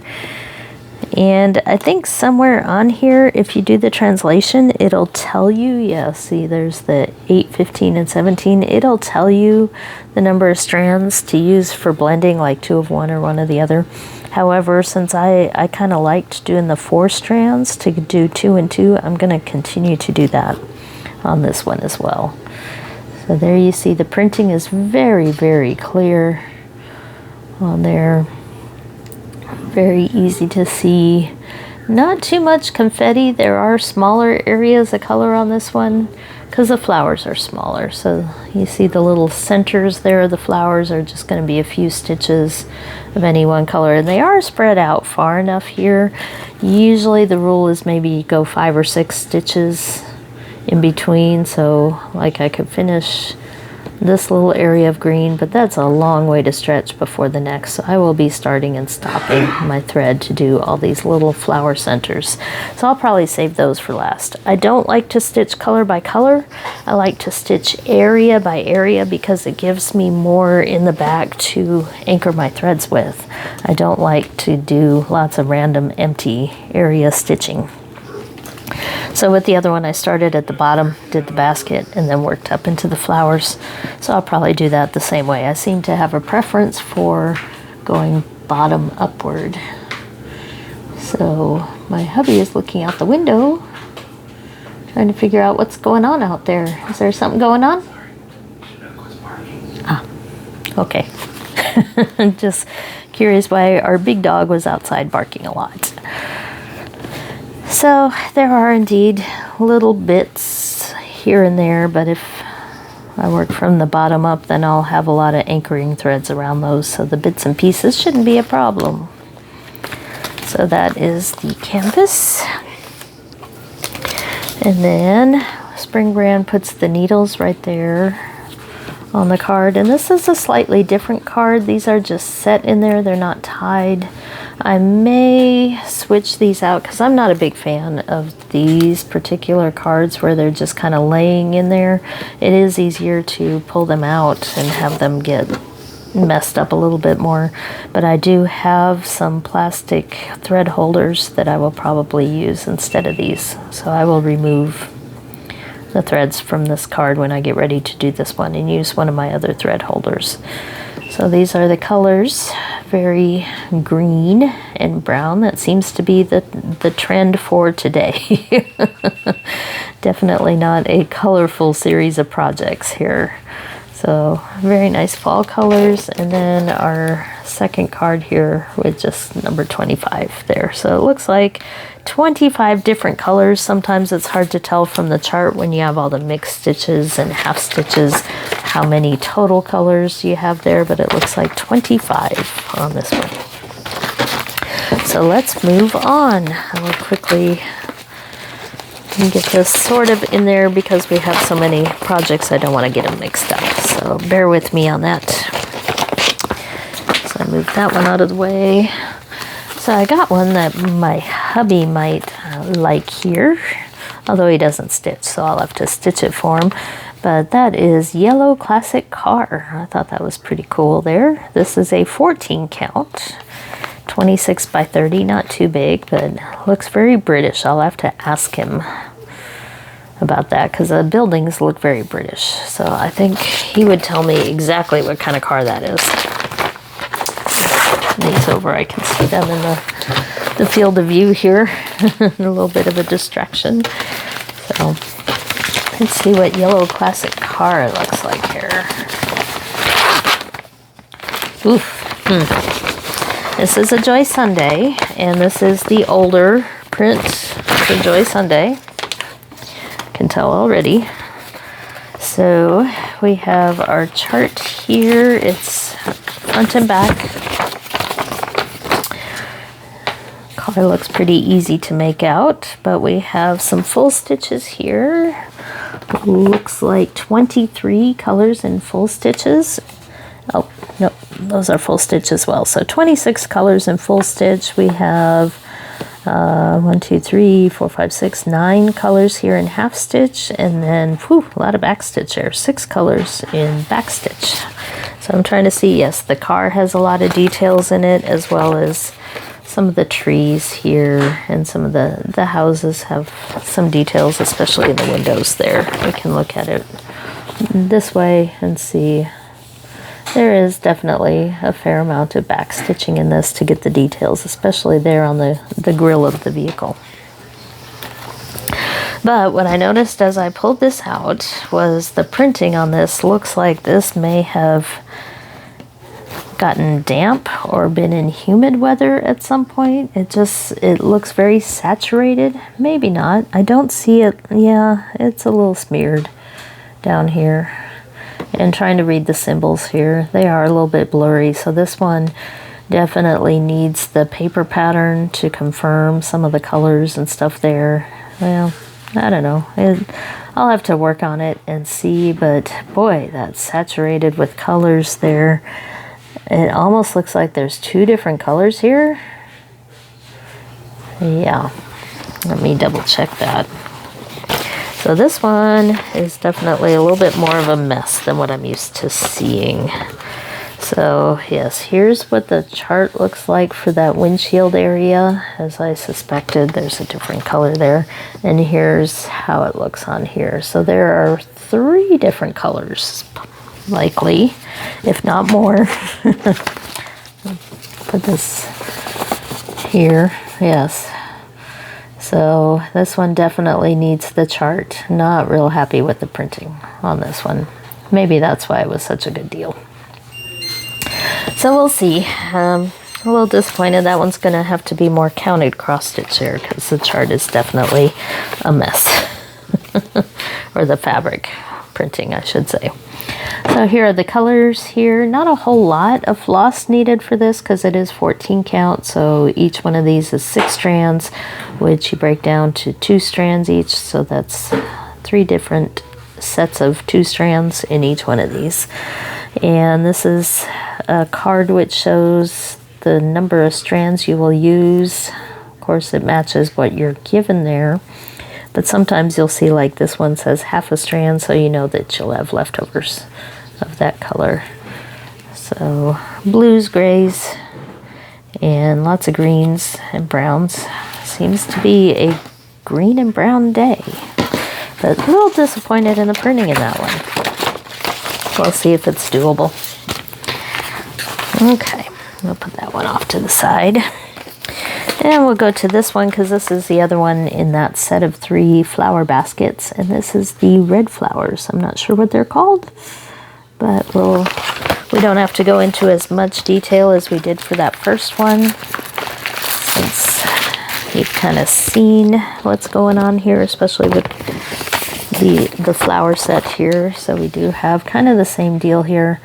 And I think somewhere on here, if you do the translation, it'll tell you, yeah, see there's the 8, 15, and 17. It'll tell you the number of strands to use for blending, like 2 of one or 1 of the other. However, since I kind of liked doing the 4 strands to do 2 and 2, I'm going to continue to do that on this one as well. So there you see the printing is very, very clear on there. Very easy to see. Not too much confetti. There are smaller areas of color on this one because the flowers are smaller. So you see the little centers there. The flowers are just going to be a few stitches of any one color, and they are spread out far enough here. Usually the rule is maybe go 5 or 6 stitches in between, so like I could finish this little area of green, but that's a long way to stretch before the next. So I will be starting and stopping my thread to do all these little flower centers. So I'll probably save those for last. I don't like to stitch color by color. I like to stitch area by area because it gives me more in the back to anchor my threads with. I don't like to do lots of random empty area stitching. So with the other one, I started at the bottom, did the basket, and then worked up into the flowers. So I'll probably do that the same way. I seem to have a preference for going bottom upward. So my hubby is looking out the window, trying to figure out what's going on out there. Is there something going on? Ah, okay. Just curious why our big dog was outside barking a lot. So there are indeed little bits here and there, but if I work from the bottom up, then I'll have a lot of anchoring threads around those, so the bits and pieces shouldn't be a problem. So that is the canvas. And then Spring Brand puts the needles right there on the card, and this is a slightly different card. These are just set in there, they're not tied. I may switch these out because I'm not a big fan of these particular cards where they're just kind of laying in there. It is easier to pull them out and have them get messed up a little bit more, but I do have some plastic thread holders that I will probably use instead of these. So I will remove the threads from this card when I get ready to do this one and use one of my other thread holders. So these are the colors. very green and brown. That seems to be the trend for today. Definitely not a colorful series of projects here. So very nice fall colors, and then our second card here with just number 25 there. So it looks like 25 different colors. Sometimes it's hard to tell from the chart when you have all the mixed stitches and half stitches how many total colors you have there, but it looks like 25 on this one. So let's move on. I will quickly get this sort of in there because we have so many projects. I don't want to get them mixed up, so bear with me on that. So I moved that one out of the way. So I got one that my hubby might like here, although he doesn't stitch, so I'll have to stitch it for him. But that is Yellow Classic Car. I thought that was pretty cool there. This is a 14 count. 26 by 30, not too big, but looks very British. I'll have to ask him about that because the buildings look very British. So I think he would tell me exactly what kind of car that is. These over, I can see them in the field of view here. A little bit of a distraction. So let's see what Yellow Classic Car looks like here. Oof. This is a Joy Sunday, and this is the older print for Joy Sunday. Can tell already. So we have our chart here. It's front and back. Color looks pretty easy to make out, but we have some full stitches here. Looks like 23 colors in full stitches. Oh, no, those are full stitch as well. So 26 colors in full stitch. We have 1, 2, 3, 4, 5, 6, 9 colors here in half stitch, and then whew, a lot of back stitch there. 6 colors in back stitch. So I'm trying to see, yes, the car has a lot of details in it, as well as some of the trees here, and some of the houses have some details, especially in the windows there. We can look at it this way and see. There is definitely a fair amount of back stitching in this to get the details, especially there on the grille of the vehicle. But what I noticed as I pulled this out was the printing on this looks like this may have gotten damp or been in humid weather at some point. It looks very saturated. Maybe not. I don't see it. Yeah, it's a little smeared down here. And trying to read the symbols here, they are a little bit blurry, so this one definitely needs the paper pattern to confirm some of the colors and stuff there. Well, I don't know. I'll have to work on it and see, but boy, that's saturated with colors there. It almost looks like there's 2 different colors here. Yeah, let me double check that. So this one is definitely a little bit more of a mess than what I'm used to seeing. So yes, here's what the chart looks like for that windshield area. As I suspected, there's a different color there. And here's how it looks on here. So there are 3 different colors, likely, if not more. Put this here, yes. So this one definitely needs the chart. Not real happy with the printing on this one. Maybe that's why it was such a good deal. So we'll see. A little disappointed. That one's going to have to be more counted cross stitch here because the chart is definitely a mess. Or the fabric printing, I should say. So here are the colors here. Not a whole lot of floss needed for this because it is 14 count. So each one of these is 6 strands, which you break down to 2 strands each. So that's 3 different sets of 2 strands in each one of these. And this is a card which shows the number of strands you will use. Of course, it matches what you're given there. But sometimes you'll see like this one says half a strand, so you know that you'll have leftovers of that color. So blues, grays, and lots of greens and browns. Seems to be a green and brown day. But a little disappointed in the printing in that one. We'll see if it's doable. Okay, We'll put that one off to the side. And we'll go to this one because this is the other one in that set of 3 flower baskets. And this is the red flowers. I'm not sure what they're called, but we don't have to go into as much detail as we did for that first one, since you've kind of seen what's going on here, especially with the flower set here. So we do have kind of the same deal here.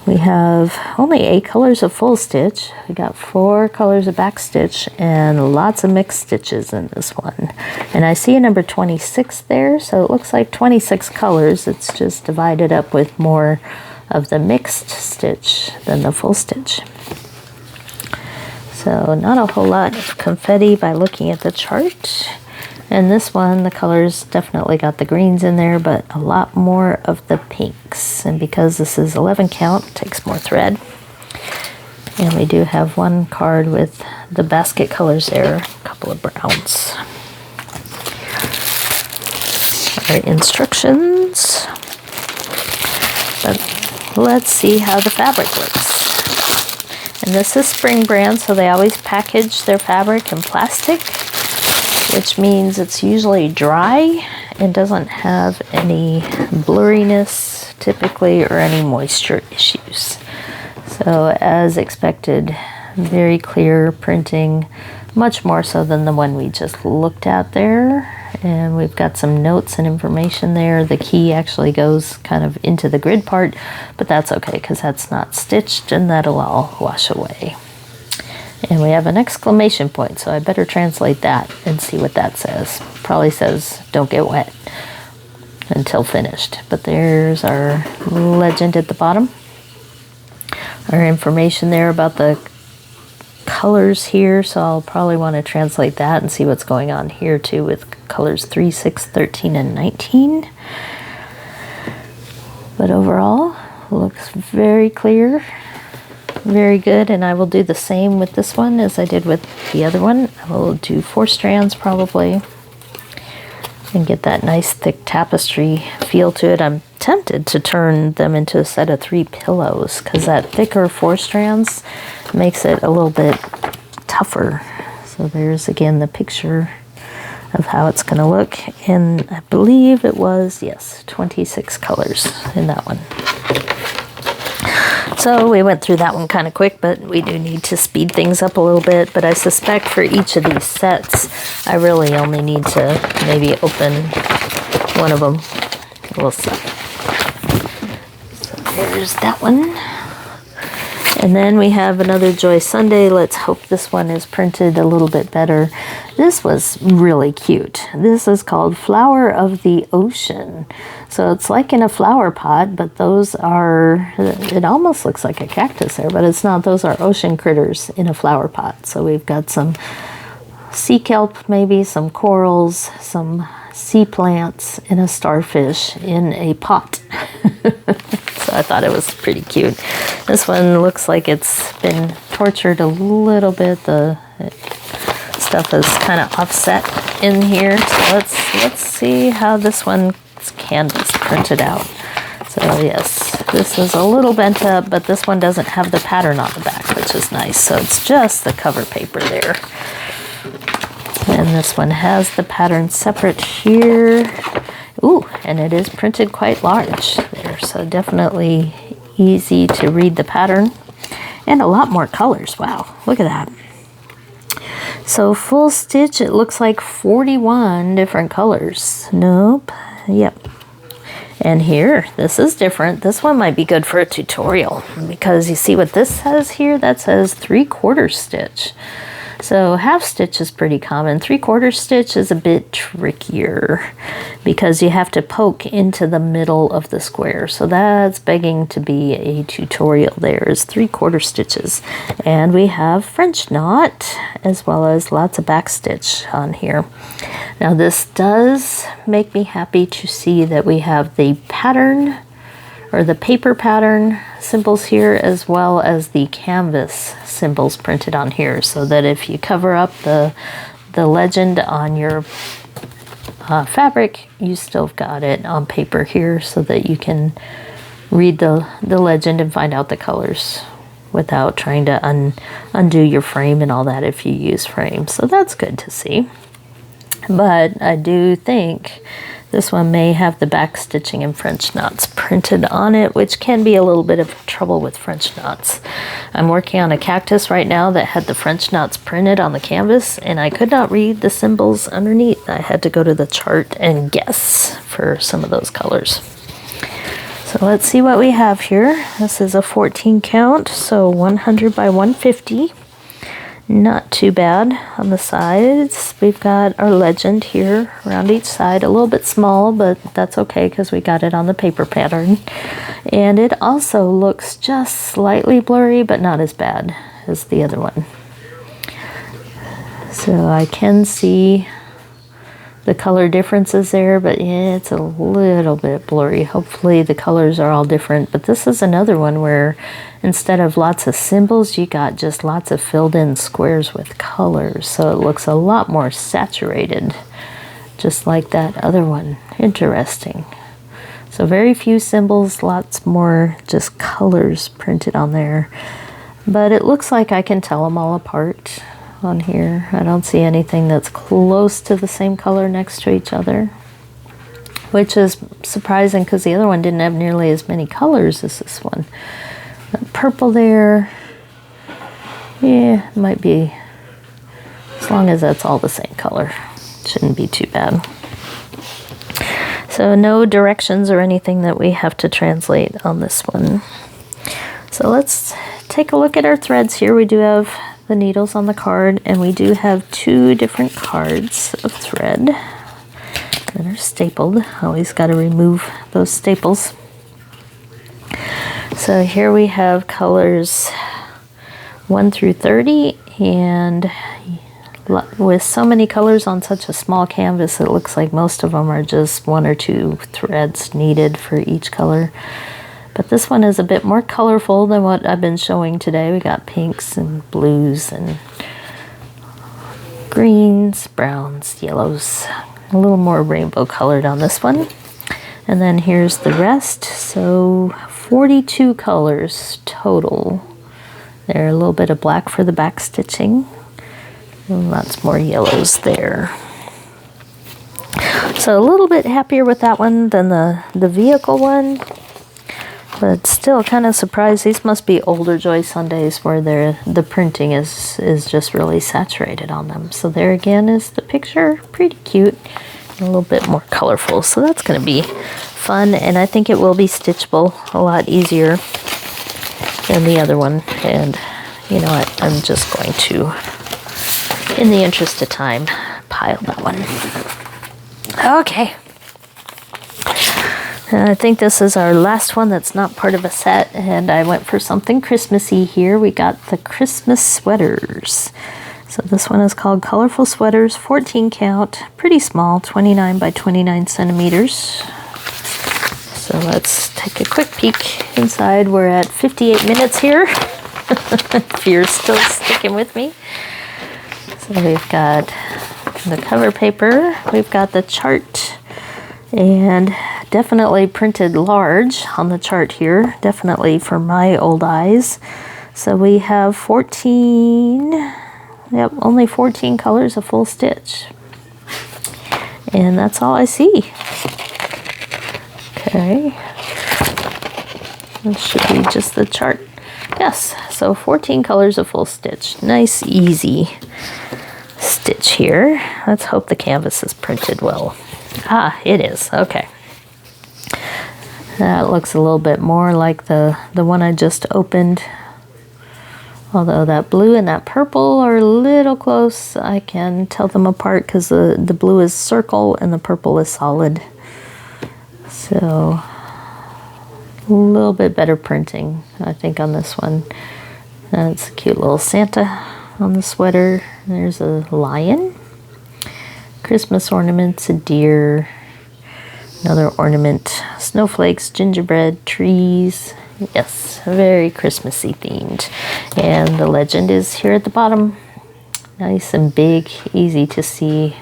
We have only 8 colors of full stitch. We got 4 colors of back stitch and lots of mixed stitches in this one. And I see a number 26 there, so it looks like 26 colors. It's just divided up with more of the mixed stitch than the full stitch. So not a whole lot of confetti by looking at the chart. And this one, the colors definitely got the greens in there, but a lot more of the pinks. And because this is 11 count, it takes more thread. And we do have one card with the basket colors there, a couple of browns. Our instructions. But let's see how the fabric looks. And this is Spring brand, so they always package their fabric in plastic, which means it's usually dry and doesn't have any blurriness typically or any moisture issues. So as expected, very clear printing, much more so than the one we just looked at there. And we've got some notes and information there. The key actually goes kind of into the grid part, but that's okay because that's not stitched and that'll all wash away. And we have an exclamation point, so I better translate that and see what that says. Probably says, don't get wet until finished. But there's our legend at the bottom. Our information there about the colors here, so I'll probably want to translate that and see what's going on here too with colors 3, 6, 13, and 19. But overall, looks very clear. Very good, and I will do the same with this one as I did with the other one. I will do 4 strands probably and get that nice thick tapestry feel to it. I'm tempted to turn them into a set of 3 pillows because that thicker 4 strands makes it a little bit tougher. So there's again the picture of how it's going to look, and I believe it was, yes, 26 colors in that one. So we went through that one kind of quick, but we do need to speed things up a little bit. But I suspect for each of these sets, I really only need to maybe open one of them. We'll see. So there's that one. And then we have another Joy Sunday. Let's hope this one is printed a little bit better. This was really cute. This is called Flower of the Ocean. So it's like in a flower pot, but those are, it almost looks like a cactus there, but it's not. Those are ocean critters in a flower pot. So we've got some sea kelp, maybe some corals, some sea plants, and a starfish in a pot. So I thought it was pretty cute. This one looks like it's been tortured a little bit. The stuff is kind of offset in here. So let's see how this one's canvas printed out. So yes, this is a little bent up, but this one doesn't have the pattern on the back, which is nice. So it's just the cover paper there. And this one has the pattern separate here. Ooh, and it is printed quite large there, so definitely easy to read the pattern. And a lot more colors. Wow, look at that. So full stitch, it looks like 41 different colors. Nope, yep. And here, this is different. This one might be good for a tutorial because you see what this says here? That says 3/4 stitch. So half stitch is pretty common. 3/4 stitch is a bit trickier because you have to poke into the middle of the square. So that's begging to be a tutorial. There is 3/4 stitches. And we have French knot as well as lots of back stitch on here. Now this does make me happy to see that we have the pattern or the paper pattern symbols here as well as the canvas symbols printed on here, so that if you cover up the legend on your fabric, you still got it on paper here so that you can read the legend and find out the colors without trying to undo your frame and all that if you use frames. So that's good to see. But I do think this one may have the back stitching and French knots printed on it, which can be a little bit of trouble with French knots. I'm working on a cactus right now that had the French knots printed on the canvas, and I could not read the symbols underneath. I had to go to the chart and guess for some of those colors. So let's see what we have here. This is a 14 count, so 100 by 150. Not too bad on the sides. We've got our legend here around each side, a little bit small, but that's okay because we got it on the paper pattern. And it also looks just slightly blurry, but not as bad as the other one. So I can see the color differences there, but yeah, it's a little bit blurry. Hopefully the colors are all different, but this is another one where instead of lots of symbols, you got just lots of filled in squares with colors. So it looks a lot more saturated, just like that other one. Interesting. So very few symbols, lots more just colors printed on there. But it looks like I can tell them all apart on here. I don't see anything that's close to the same color next to each other, which is surprising because the other one didn't have nearly as many colors as this one. That purple there, yeah, might be, as long as that's all the same color, shouldn't be too bad. So no directions or anything that we have to translate on this one. So let's take a look at our threads here. We do have the needles on the card, and we do have 2 different cards of thread that are stapled. Always got to remove those staples. So here we have colors 1 through 30, and with so many colors on such a small canvas, it looks like most of them are just 1 or 2 threads needed for each color. But this one is a bit more colorful than what I've been showing today. We got pinks and blues and greens, browns, yellows, a little more rainbow colored on this one. And then here's the rest. So 42 colors total. There, a little bit of black for the back stitching. And lots more yellows there. So a little bit happier with that one than the vehicle one. But still kind of surprised. These must be older Joy Sundays where the printing is just really saturated on them. So there again is the picture. Pretty cute. A little bit more colorful. So that's going to be fun. And I think it will be stitchable a lot easier than the other one. And you know what? I'm just going to, in the interest of time, pile that one. Okay. I think this is our last one that's not part of a set, and I went for something Christmassy here. We got the Christmas sweaters. So this one is called Colorful Sweaters, 14 count, pretty small, 29 by 29 centimeters. So let's take a quick peek inside. We're at 58 minutes here, if you're still sticking with me. So we've got the cover paper, we've got the chart, and definitely printed large on the chart here, definitely for my old eyes. So we have 14, yep, only 14 colors of full stitch. And that's all I see. Okay. That should be just the chart. Yes, so 14 colors of full stitch. Nice, easy stitch here. Let's hope the canvas is printed well. Ah, it is. Okay. That looks a little bit more like the one I just opened. Although that blue and that purple are a little close, I can tell them apart because the blue is circle and the purple is solid. So a little bit better printing, I think, on this one. That's a cute little Santa on the sweater. There's a lion. Christmas ornaments, a deer. Another ornament, snowflakes, gingerbread, trees. Yes, very Christmassy themed. And the legend is here at the bottom. Nice and big, easy to see.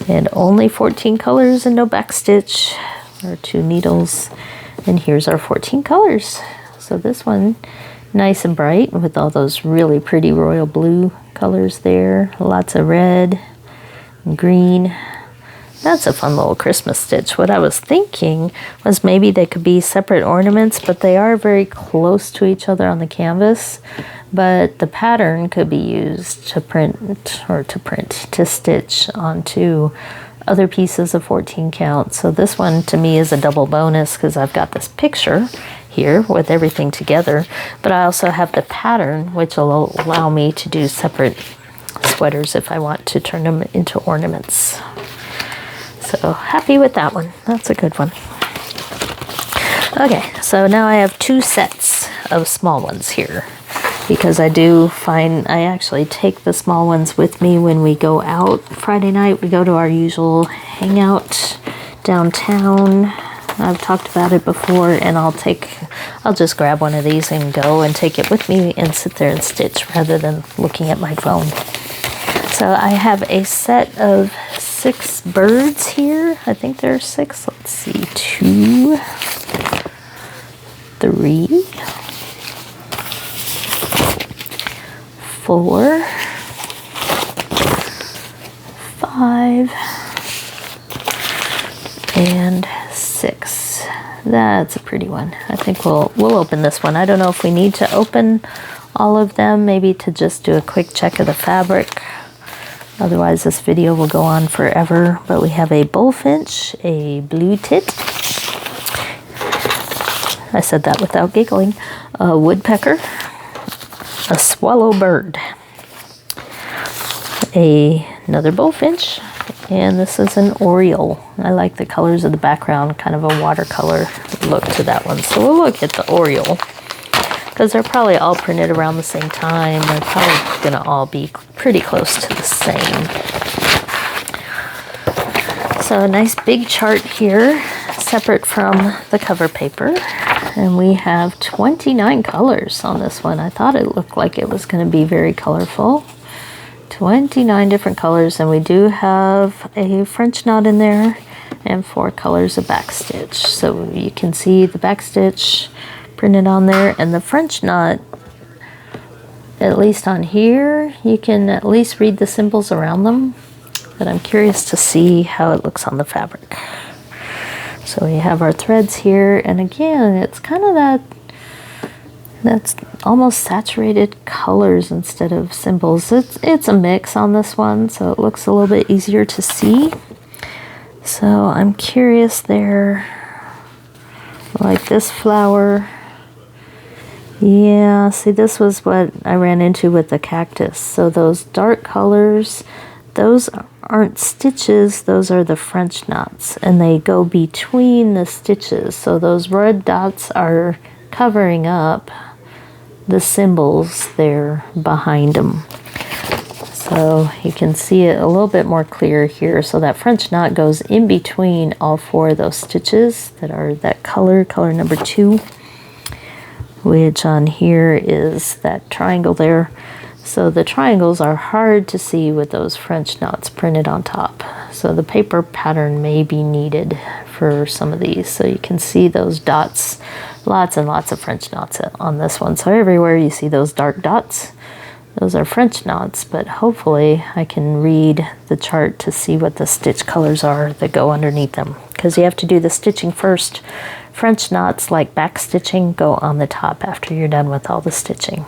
And only 14 colors and no back stitch. Our 2 needles. And here's our 14 colors. So this one Nice and bright with all those really pretty royal blue colors there. Lots of red and green. That's a fun little Christmas stitch. What I was thinking was maybe they could be separate ornaments, but they are very close to each other on the canvas. But the pattern could be used to stitch onto other pieces of 14 count. So this one to me is a double bonus because I've got this picture here with everything together, but I also have the pattern, which will allow me to do separate sweaters if I want to turn them into ornaments. So happy with that one. That's a good one. Okay, so now I have 2 sets of small ones here because I do find I actually take the small ones with me when we go out. Friday night we go to our usual hangout downtown. I've talked about it before, and I'll just grab one of these and go and take it with me and sit there and stitch rather than looking at my phone. So I have a set of 6 birds here. I think there are 6. Let's see, 2, 3, 4, 5, and 6. That's a pretty one. I think we'll open this one. I don't know if we need to open all of them, maybe to just do a quick check of the fabric. Otherwise, this video will go on forever. But we have a bullfinch, a blue tit. I said that without giggling. A woodpecker, a swallow bird, another bullfinch, and this is an oriole. I like the colors of the background, kind of a watercolor look to that one. So we'll look at the oriole, because they're probably all printed around the same time. They're probably going to all be pretty close to the same. So a nice big chart here, separate from the cover paper. And we have 29 colors on this one. I thought it looked like it was going to be very colorful. 29 different colors, and we do have a French knot in there and 4 colors of backstitch. So you can see the backstitch printed on there, and the French knot, at least on here, you can at least read the symbols around them, but I'm curious to see how it looks on the fabric. So we have our threads here, and again, it's kind of that's almost saturated colors instead of symbols. It's a mix on this one, so it looks a little bit easier to see. So I'm curious there, like this flower. Yeah, see, this was what I ran into with the cactus. So those dark colors, those aren't stitches, those are the French knots, and they go between the stitches. So those red dots are covering up the symbols there behind them. So you can see it a little bit more clear here. So that French knot goes in between all 4 of those stitches that are that color number 2, which on here is that triangle there. So the triangles are hard to see with those French knots printed on top. So the paper pattern may be needed for some of these. So you can see those dots, lots and lots of French knots on this one. So everywhere you see those dark dots, those are French knots, but hopefully I can read the chart to see what the stitch colors are that go underneath them. Because you have to do the stitching first. French knots, like back stitching, go on the top after you're done with all the stitching.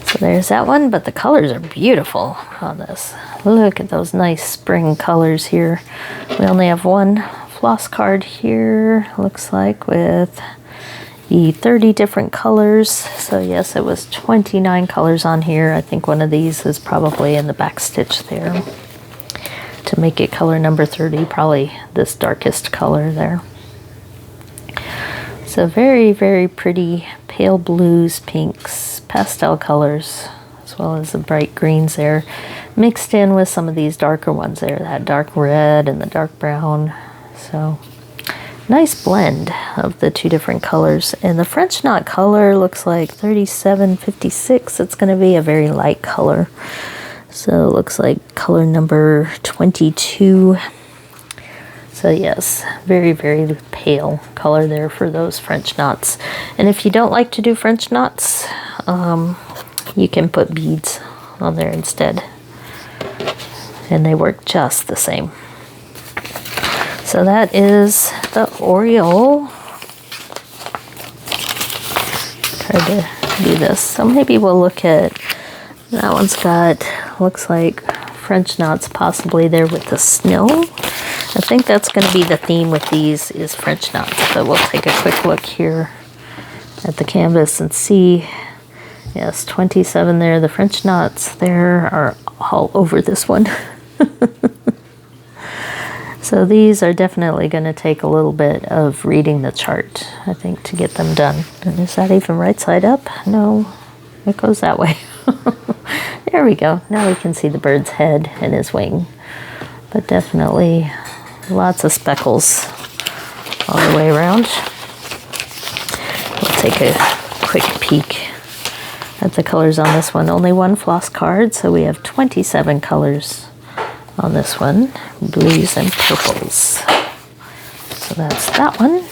So there's that one, but the colors are beautiful on this. Look at those nice spring colors here. We only have 1 floss card here, looks like, with the 30 different colors. So yes, it was 29 colors on here. I think one of these is probably in the back stitch there to make it color number 30, probably this darkest color there. So very, very pretty pale blues, pinks, pastel colors, as well as the bright greens there, mixed in with some of these darker ones there, that dark red and the dark brown. So nice blend of the 2 different colors. And the French knot color looks like 3756. It's going to be a very light color. So it looks like color number 22. So yes, very, very pale color there for those French knots. And if you don't like to do French knots, you can put beads on there instead. And they work just the same. So that is the Oriole. Try to do this. So maybe we'll look at, that one's got, looks like French knots possibly there with the snow. I think that's going to be the theme with these is French knots. But we'll take a quick look here at the canvas and see. Yes, 27 there. The French knots there are all over this one. So these are definitely going to take a little bit of reading the chart, I think, to get them done. And is that even right side up? No, it goes that way. There we go. Now we can see the bird's head and his wing. But definitely lots of speckles all the way around. We'll take a quick peek at the colors on this one. Only one floss card, so we have 27 colors on this one, blues and purples. So that's that one.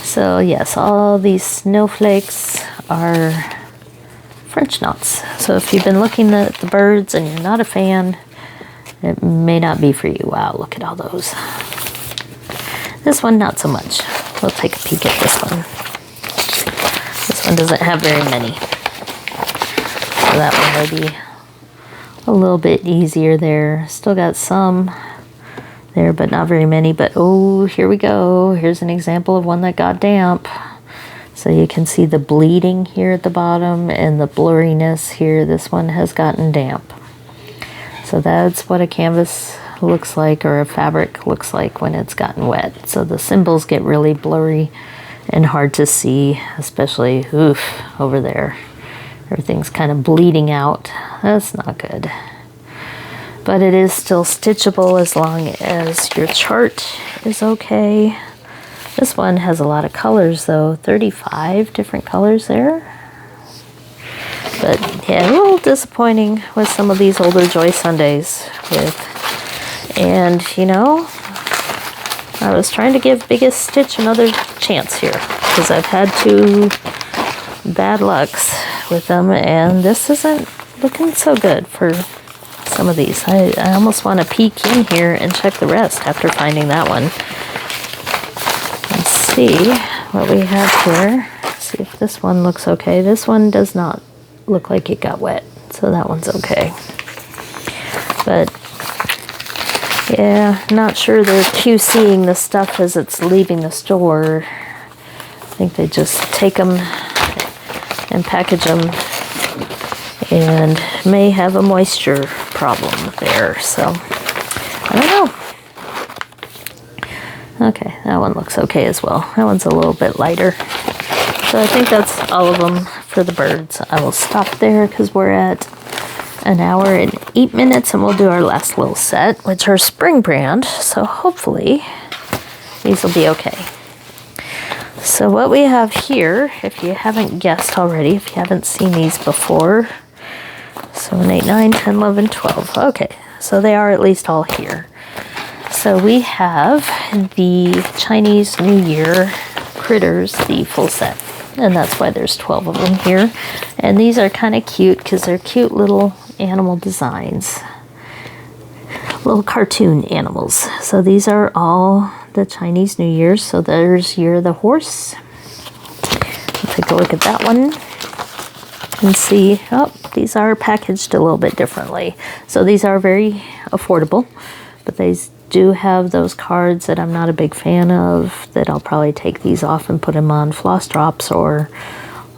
So yes, all these snowflakes are French knots. So if you've been looking at the birds and you're not a fan, it may not be for you. Wow, look at all those. This one, not so much. We'll take a peek at this one. This one doesn't have very many. So that one will be a little bit easier there. Still got some there, but not very many. But oh, here we go. Here's an example of one that got damp. So you can see the bleeding here at the bottom and the blurriness here. This one has gotten damp. So that's what a canvas looks like, or a fabric looks like when it's gotten wet. So the symbols get really blurry and hard to see, especially over there. Everything's kind of bleeding out. That's not good. But it is still stitchable as long as your chart is okay. This one has a lot of colors though, 35 different colors there. But yeah, a little disappointing with some of these older Joy Sundays. And you know, I was trying to give Biggest Stitch another chance here because I've had two bad lucks with them, and this isn't looking so good for some of these. I almost want to peek in here and check the rest after finding that one. Let's see what we have here. See if this one looks okay. This one does not look like it got wet, so that one's okay. But yeah, not sure they're QCing the stuff as it's leaving the store. I think they just take them and package them and may have a moisture problem there, so I don't know. Okay, that one looks okay as well. That one's a little bit lighter. So I think that's all of them for the birds. I will stop there because we're at an hour and 8 minutes, and we'll do our last little set, which are spring brand, so hopefully these will be okay. So what we have here, if you haven't guessed already, if you haven't seen these before, 7, 8, 9, 10, 11, 12. Okay, so they are at least all here. So we have the Chinese New Year critters, the full set. And that's why there's 12 of them here. And these are kind of cute because they're cute little animal designs. Little cartoon animals. So these are all the Chinese New Year. So there's Year of the Horse. We'll take a look at that one and see. Oh, these are packaged a little bit differently. So these are very affordable, but they do have those cards that I'm not a big fan of, that I'll probably take these off and put them on floss drops or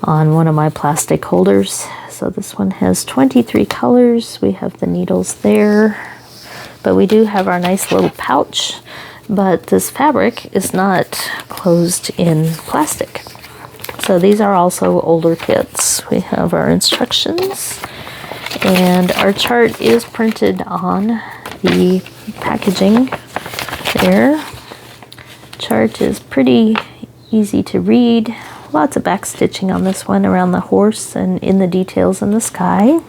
on one of my plastic holders. So this one has 23 colors. We have the needles there, but we do have our nice little pouch, but this fabric is not closed in plastic. So these are also older kits. We have our instructions, and our chart is printed on the packaging there. Chart is pretty easy to read. Lots of back stitching on this one around the horse and in the details in the sky.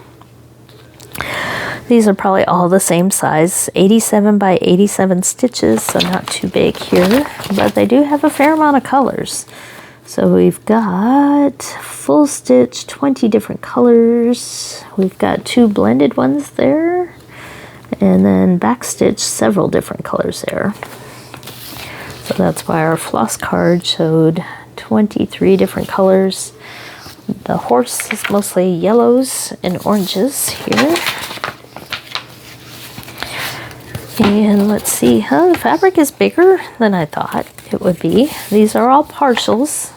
These are probably all the same size, 87 by 87 stitches, so not too big here, but they do have a fair amount of colors. So we've got full stitch, 20 different colors. We've got 2 blended ones there, and then back stitch, several different colors there. So that's why our floss card showed 23 different colors. The horse is mostly yellows and oranges here. And let's see, the fabric is bigger than I thought it would be. These are all partials,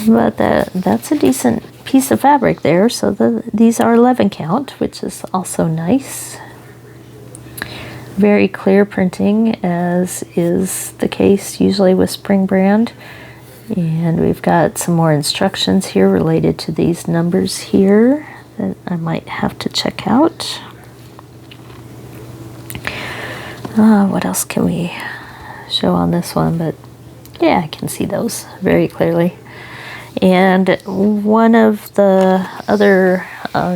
but that's a decent piece of fabric there. So these are 11 count, which is also nice. Very clear printing, as is the case usually with Spring Brand. And we've got some more instructions here related to these numbers here that I might have to check out. What else can we show on this one? But yeah, I can see those very clearly. And one of the other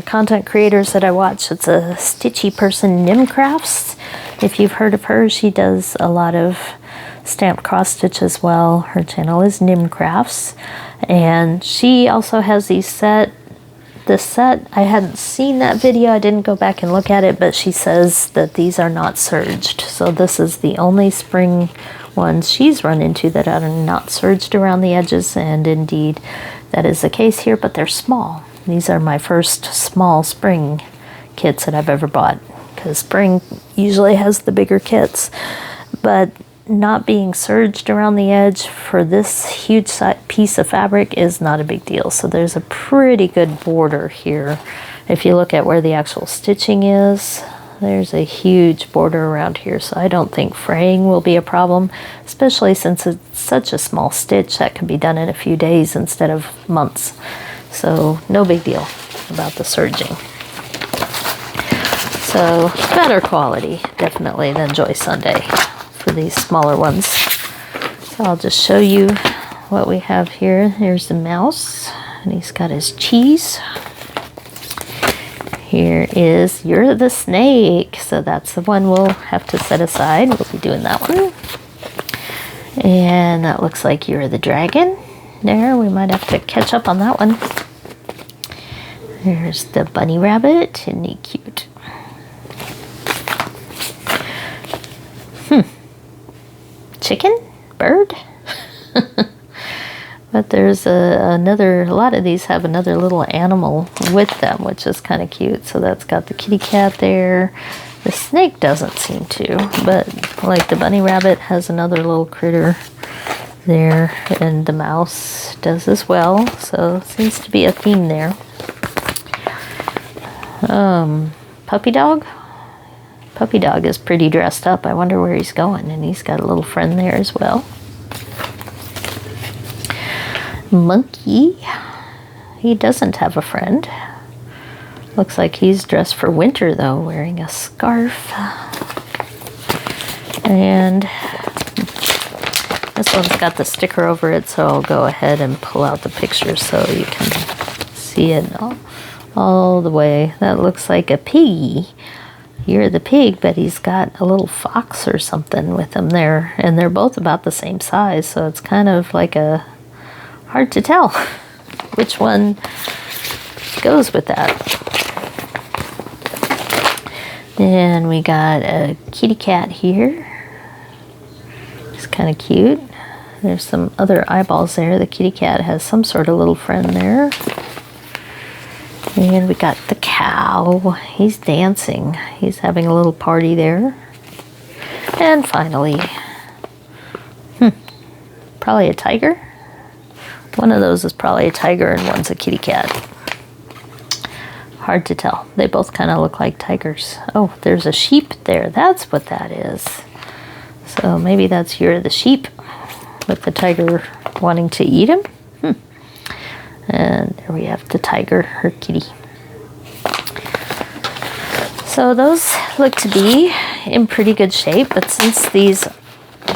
content creators that I watch, it's a stitchy person, Nim Crafts. If you've heard of her, she does a lot of stamped cross stitch as well. Her channel is Nim Crafts, and she also has these this set. I hadn't seen that video, I didn't go back and look at it, but she says that these are not serged. So this is the only spring ones she's run into that are not serged around the edges, and indeed that is the case here, but they're small. These are my first small spring kits that I've ever bought, because spring usually has the bigger kits, but not being serged around the edge for this huge piece of fabric is not a big deal. So there's a pretty good border here. If you look at where the actual stitching is, there's a huge border around here, so I don't think fraying will be a problem, especially since it's such a small stitch that can be done in a few days instead of months. So no big deal about the serging. So better quality definitely than Joy Sunday for these smaller ones. So I'll just show you what we have here. Here's the mouse, and he's got his cheese. Here is You're the Snake. So that's the one we'll have to set aside. We'll be doing that one. And that looks like You're the Dragon. There, we might have to catch up on that one. Here's the bunny rabbit. Isn't he cute? Chicken? Bird? But there's a lot of these have another little animal with them, which is kind of cute. So that's got the kitty cat there. The snake doesn't seem to, but like the bunny rabbit has another little critter there, and the mouse does as well. So seems to be a theme there. Puppy dog? Puppy dog is pretty dressed up. I wonder where he's going, and he's got a little friend there as well. Monkey, he doesn't have a friend. Looks like he's dressed for winter though, wearing a scarf. And this one's got the sticker over it, so I'll go ahead and pull out the picture so you can see it all the way. That looks like a piggy. You're the pig, but he's got a little fox or something with him there, and they're both about the same size, so it's kind of like a hard to tell which one goes with that. Then we got a kitty cat here. It's kind of cute. There's some other eyeballs there. The kitty cat has some sort of little friend there. And we got the cow. He's dancing. He's having a little party there. And finally, probably a tiger. One of those is probably a tiger and one's a kitty cat. Hard to tell. They both kind of look like tigers. Oh, there's a sheep there. That's what that is. So maybe that's You're the sheep with the tiger wanting to eat him. And there we have the tiger, her kitty. So those look to be in pretty good shape, but since these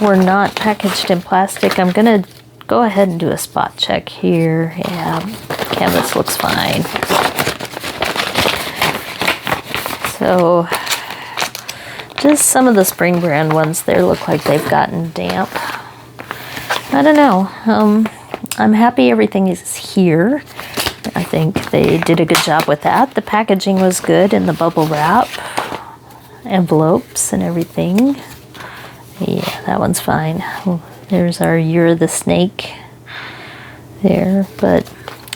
were not packaged in plastic, I'm going to go ahead and do a spot check here. Yeah, canvas looks fine. So just some of the spring brand ones there look like they've gotten damp. I don't know. I'm happy everything is here. I think they did a good job with that. The packaging was good and the bubble wrap, envelopes and everything. Yeah, that one's fine. There's our Year of the Snake there, but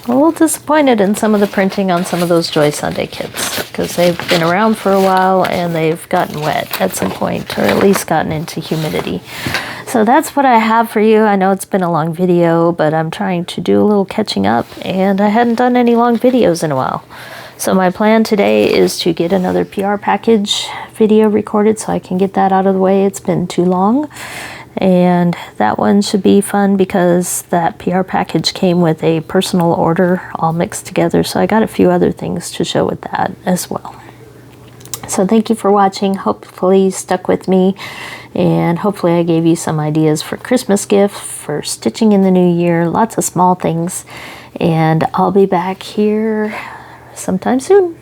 a little disappointed in some of the printing on some of those Joy Sunday kits because they've been around for a while and they've gotten wet at some point, or at least gotten into humidity. So that's what I have for you. I know it's been a long video, but I'm trying to do a little catching up, and I hadn't done any long videos in a while. So my plan today is to get another PR package video recorded so I can get that out of the way. It's been too long. And that one should be fun because that PR package came with a personal order all mixed together. So I got a few other things to show with that as well. So thank you for watching. Hopefully you stuck with me, and hopefully I gave you some ideas for Christmas gift, for stitching in the new year, lots of small things. And I'll be back here sometime soon.